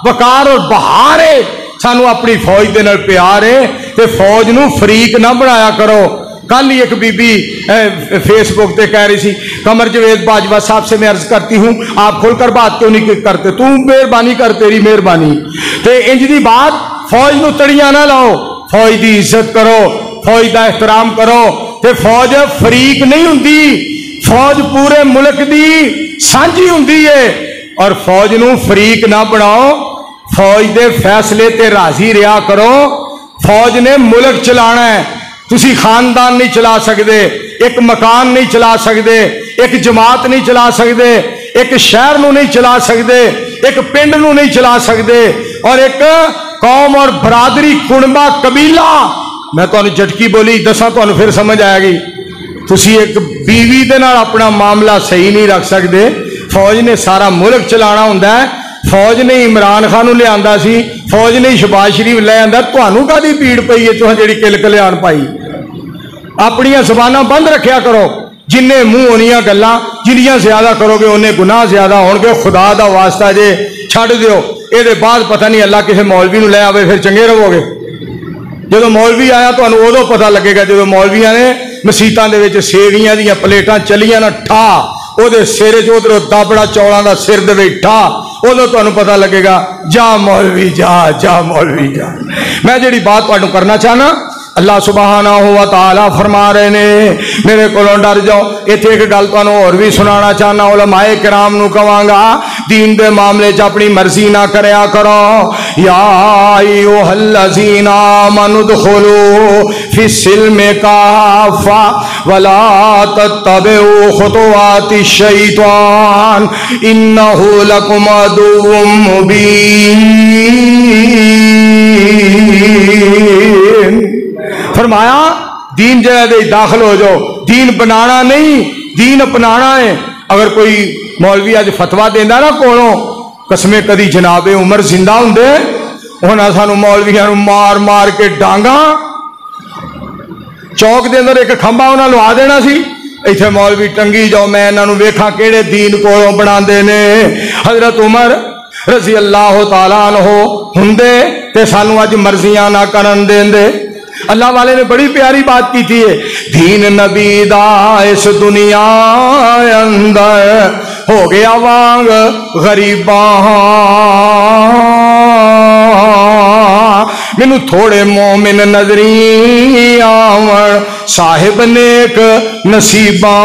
वकार और बहार है। सानू अपनी फौज दे नाल प्यार है ते फौज नूं फरीक ना बनाया करो। कल ही एक बीबी फेसबुक पे कह रही थी, कमर जवेद बाजवा साहब से मैं अर्ज करती हूँ आप खुलकर बात क्यों नहीं करते, तू मेहरबानी कर, तेरी मेहरबानी। ते इंज दी बात, फौज नूं तड़ियां ना लाओ, फौज की इज्जत करो, फौज का एहतराम करो। ते फौज फरीक नहीं हुंदी, फौज पूरे मुल्क दी सांझी हुंदी है और फौज नूं फरीक ना बनाओ, फौज दे फैसले ते राजी रहा करो। फौज ने मुल्क चलाना है, तुसी खानदान नहीं चला सकते, एक मकान नहीं चला सकते, एक जमात नहीं चला सकते, एक शहर नूं नहीं चला सकते, एक पिंड नूं नहीं चला सकते, और एक कौम और बरादरी कुणबा कबीला। मैं तुहानूं झटकी बोली दसा, तुहानूं फिर समझ आएगी। तुसी एक बीवी दे नाल अपना मामला सही नहीं रख सकते। फौज ने सारा मुल्क चलाना हुंदा है। फौज ने इमरान खान नूं लिआंदा सी, फौज ने शहबाज शरीफ ले आंदा। तुहानूं काहदी पीड़ पई है तुहां जिहड़ी किल कल्याण पाई? अपनियां ज़बानां बंद रखिया करो। जिन्ने मुंह होनियां गल्लां जिन्नियां ज्यादा करोगे उन्ने गुनाह ज्यादा होणगे। खुदा दा वास्ता जे छड्ड दिओ। इहदे बाद पता नहीं अल्लाह किसी मौलवी नूं ले आवे फिर चंगे रहोगे। जदों मौलवी आया तुहानूं उदों पता लगेगा जदों मौलवियां ने मसीतां दे विच सेवियां दीयां प्लेटां चलियां ना ठा ਉਹਦੇ सिर च उधरों दाबड़ा चौलों का सिर दे ठा, उदों तुहानूं पता लगेगा जा मौलवी जा, जा मौलवी जा। मैं जिहड़ी बात तुहानूं करना चाहना, अल्लाह सुबहानहू व तआला फरमा रहे ने, मेरे कोलों डर जाओ। इत्थे एक गल तुहानूं होर भी सुनाना चाहना, उलमाए किराम नूं कहांगा दीन दे मामले च अपनी मर्जी ना करया करो। या अय्युहल्लज़ीना आमनू दुखुलू फिस्सिल्मि काफ़ा वला तत्तबिउ खुतुवाति शैतान इन्नहु लकुम अदुव्वुम मुबीन। फरमाया दीन जगह दाखिल हो जाओ। दीन बनाना नहीं, दीन अपनाना है। अगर कोई मौलवी अज फतवा देंदा ना कोलों, कसमें कदी जनाबे उमर जिंदा हुंदे उन्हां सानू मौलवियां नूं मार मार के डांगा चौक दे अंदर एक खंभा उन्हां लवा देना सी। इत्थे मौलवी टंगी जाओ, मैं इन्हां नूं वेखां किहड़े दीन कोलों बनांदे ने। हजरत उमर रज़ी अल्लाह तआला अन्हु हुंदे ते सानू अज मर्जियां ना करन देंदे। अल्लाह वाले ने बड़ी प्यारी बात की थी, दीन नबी दा इस दुनिया अंदर हो गया वांग गरीबा। मैनू थोड़े मोमिन नजरी आवन साहिब नेक नसीबा।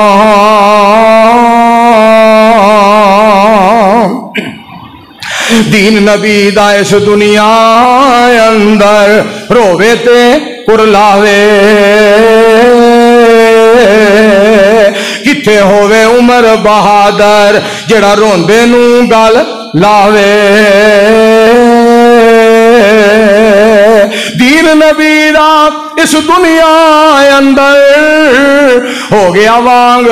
दीन नबी दा इस दुनिया अंदर रोवे ते कुरलावे, किथे होवे उमर बहादुर जेड़ा रोंदे नू गल लावे। दीन नबी दा इस दुनिया अंदर हो गया वांग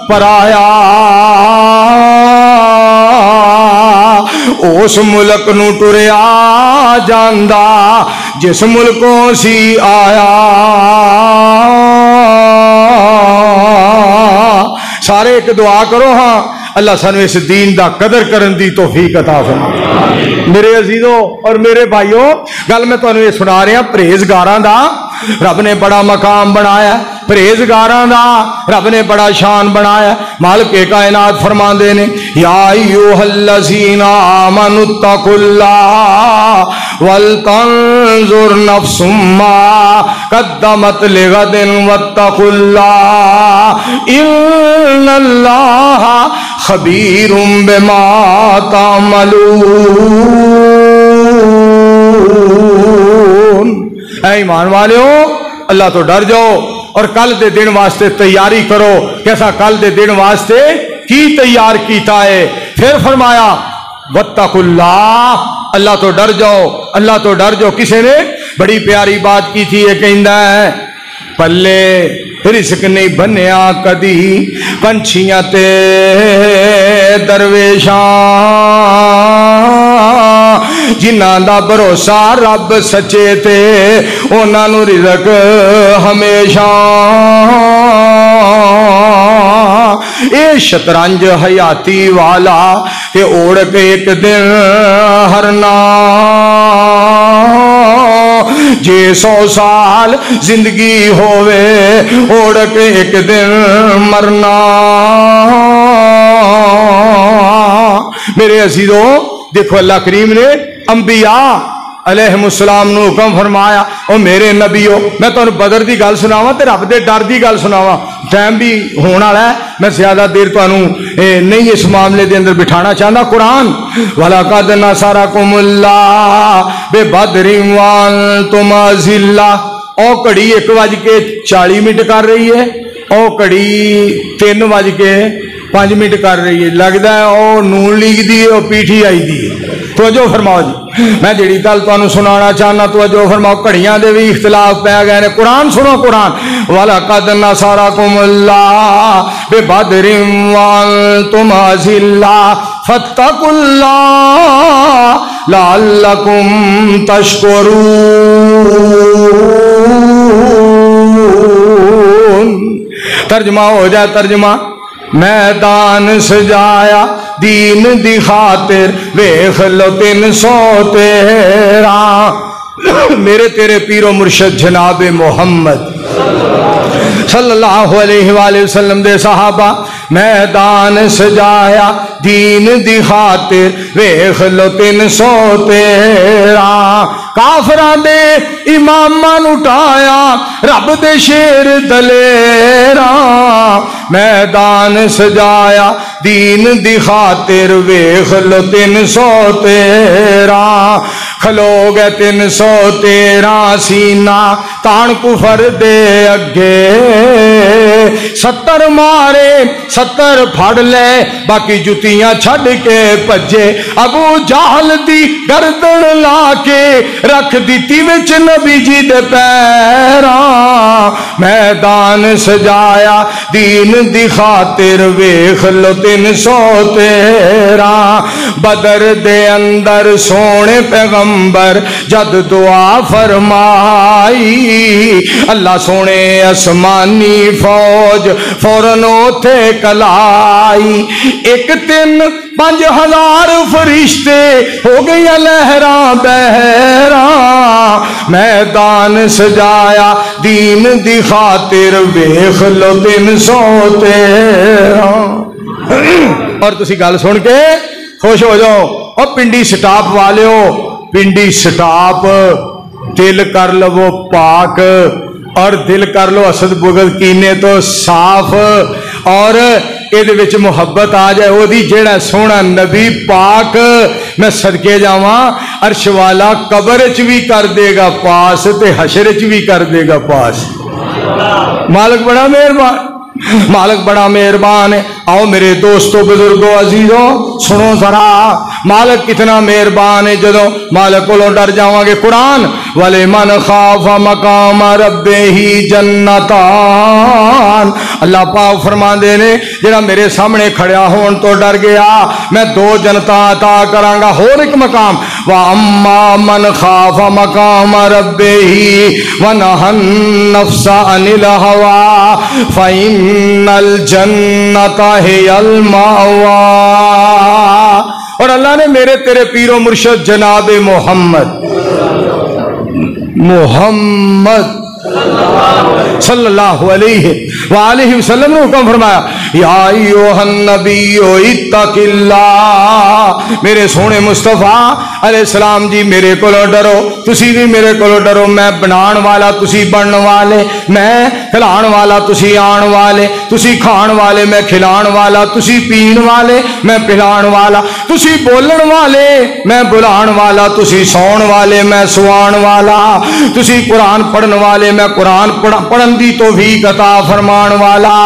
पराया। उस मुल्क नू टुरिया जांदा जिस मुल्कों सी आया। सारे एक दुआ करो, हाँ अल्लाह सानू इस दीन दा कदर करन दी तौफीक अता फरमाए। मेरे अजीजों और मेरे भाइयों, गल मैं तुहानू ये सुना रहा परहेजगारां दा रब ने बड़ा मकाम बनाया। परहेजगारां दा रब ने बड़ा शान बनाया। मालिक कायनात फरमांदे ने, या अय्युहल्लज़ीना आमनुत्तकुल्लाह वल तंजुर नफ्सुम मा कद्दमत लिगदिन वत्तकुल्लाह इन्नल्लाह खबीरुम बिमा तामलून। ऐ ईमान वालियों, अल्लाह तो डर जाओ और कल दे दिन वास्ते तैयारी करो। कैसा कल दे दिन वास्ते की तैयार कीता है? फिर फरमाया वत्तकुल्लाह, अल्लाह तो डर जाओ, अल्लाह तो डर जाओ। किसी ने बड़ी प्यारी बात की थी, ये कहता है पल्ले रिस्क नहीं बनिया कदी पंछियां ते दरवेशां, जिन्हां दा भरोसा रब सच्चे ते उन्हां नूं रिज़क हमेशा। ये शतरंज हयाती वाला ते ओढ़ के एक दिन हरना, जे 100 साल जिंदगी होवे ओढ़ के एक दिन मरना। मेरे अजीजों देखो, अल्लाह करीम ने अंबिया अलैहिमुस्सलाम नू हुक्म फरमाया, ओ मेरे नबीओ मैं तुहानू बदर दी गल सुनावां ते रब दे डर दी गल सुनावां। टाइम भी होने वाला है, मैं ज्यादा देर तुहानू नहीं इस मामले दे अंदर बिठाना चाहता। कुरान वलक़द नसरकुमुल्लाह बिबदरिन व अंतुम अज़िल्ला, ओ घड़ी 1:40 कर रही है, ओ घड़ी 3:05 कर रही है। लगता है ओ नून लीग दी है, PTI दी है। तवज्जो फरमाओ जी, मैं जिहड़ी गल तुहानू सुनाना चाहना, तवज्जो फरमाओ। घड़ियां दे भी इख्तिलाफ पै गए ने। कुरान सुनो, कुरान वलक़द नसरकुमुल्लाह बिबदरिन व अंतुम अज़िल्ला फत्तकुल्लाह लअल्लकुम तशकुरून। तर्जमा हो जाए, तर्जमा। मैदान सजाया दीन दी खातिर, वेख लो 313 मेरे तेरे पीरो मुर्शद जनाब मोहम्मद सल्लल्लाहु अलैहि वसल्लम दे सहाबा। मैदान सजाया दीन दी खातिर, वेख लो 313 काफरां दे इमामां नू उठाया, रब दे शेर दलेरा। मैदान सजाया दीन दी खातिर, वेख लो 313 खलो गए 313 सीना तान कुफर दे अगे। 70 मारे 70 फड़ ले, बाकी जुतियां छड़ के भजे। अबू जहल दी गर्दन ला के रख दी विच नबी जी दे पैरां। मैदान सजाया दीन दी खातिर, वेख लो 313 बदर दे अंदर सोने पैगंबर जद दुआ फरमाई, अल्लाह सोने आसमानी फौज फौरन उथे कलाई। 1-3-5,000 फरिश्ते हो गई लहरा बहरा। मैदान सजाया दीन दी खातिर, वेख लो 313। और तुसी गल सुन के खुश हो जाओ। और पिंडी स्टाप वाले, पिंडी स्टाप दिल कर लवो पाक, और दिल कर लो असद बुगद कीने तो साफ, और ਇਹਦੇ ਵਿੱਚ ਮੁਹੱਬਤ आ जाए ओदी जेड़ा सोहना नबी पाक। मैं सदके जावा, अर्श वाला कबर च भी कर देगा पास ते हशर च भी कर देगा पास। मालिक बड़ा मेहरबान, मालिक बड़ा मेहरबान है। आओ मेरे दोस्तों, बुजुर्गों, अजीजों, सुनो जरा मालिक कितना मेहरबान है। जदों मालिक कोलों डर जावांगे, कुरान वाले मन खाफा मकाम रब्बेही जन्नतान, अल्लाह पाक फरमांदे ने जेड़ा मेरे सामने खड़िया होने तो डर गया, मैं 2 जन्नतां अता करांगा। होर एक मकाम, व अम्मा मन खाफा मकाम रब्बेही व नहन नफ्सा अनिल हवा फ़इन्नल जन्नता हियल मावा। और अल्लाह ने मेरे तेरे पीरो मुर्शद जनाब मोहम्मद सल्लल्लाहु अलैहि वसल्लम ने हुक्म फरमाया, या अय्युहन नबिय्यु इत्तकिल्लाह। मेरे सोने मुस्तफा अलैहिस्सलाम जी मेरे कोलों डरो, तुसी भी मेरे कोलों डरो। मैं बनाण वाला, तुसी बनन वाले। मैं खिलाण वाला, तुसी आण वाले। तुसी खाण वाले, मैं खिलाण वाला। तुसी पीण वाले, मैं पिलाण वाला। तुसी बोलण वाले, मैं बुलाण वाला। तुसी सौण वाले, मैं सुवाण वाला। तुसी कुरान पढ़न वाले, मैं कुरान पढ़न दी तौफीक अता फरमान वाला।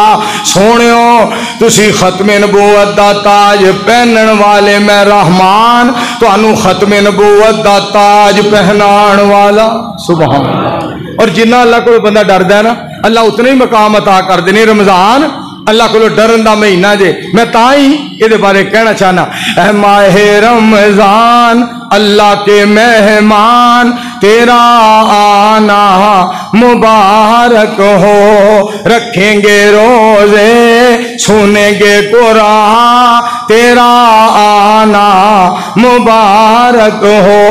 सोनियो तुसी खत्मे नबूवत दा ताज पहनन वाले, मैं रहमान तुहानू खत्मे नबूवत दा ताज पहनान वाला। सुभान। और जिन्ना अल्लाह को बंदा डरदा है ना, अल्लाह उतने ही मकाम अता कर देने। रमजान अल्लाह को डरन दा महीना जे, मैं ताई ये बारे कहना चाहना। ऐ माहे रमजान अल्लाह के मेहमान, तेरा आना मुबारक हो। रखेंगे रोजे, सुनेंगे कुरान, तेरा आना मुबारक हो।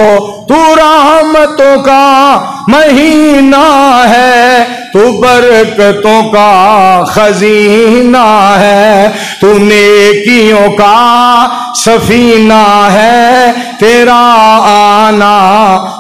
तू रहमतों का महीना है, تو برکتوں کا خزینہ ہے، تو نیکیوں کا سفینہ ہے، تیرا آنا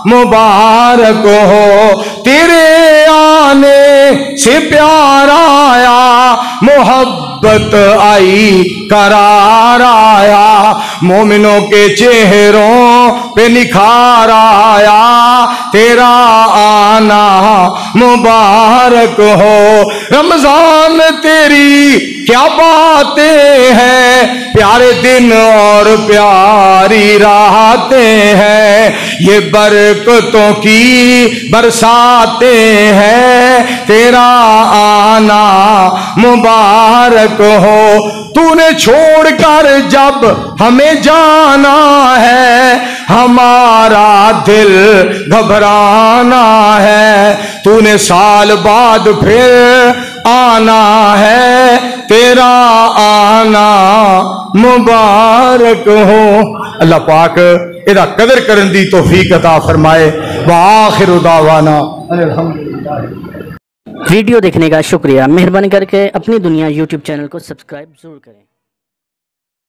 مبارک ہو، تیرے آنے سے پیار آیا، محبت آئی، قرار آیا، مومنوں کے چہروں پہ نکھار آیا، تیرا آنا مبارک ہو۔ رمضان تیری کیا باتیں ہیں، پیارے دن اور پیاری راتیں ہیں، یہ برکتوں کی برساتیں ہیں، تیرا آنا مبارک ہو۔ تو نے چھوڑ کر جب ہمیں جانا ہے، ہمارا دل گھبرانا ہے، تو نے سال بعد پھر آنا ہے، تیرا آنا مبارک ہو۔ اللہ پاک ادا قدر کرن دی توفیق عطا فرمائے۔ وآخر دعوانا الحمدللہ۔ ویڈیو دیکھنے کا شکریہ۔ مہربانی کر کے اپنی دنیا یوٹیوب چینل کو سبسکرائب ضرور کریں۔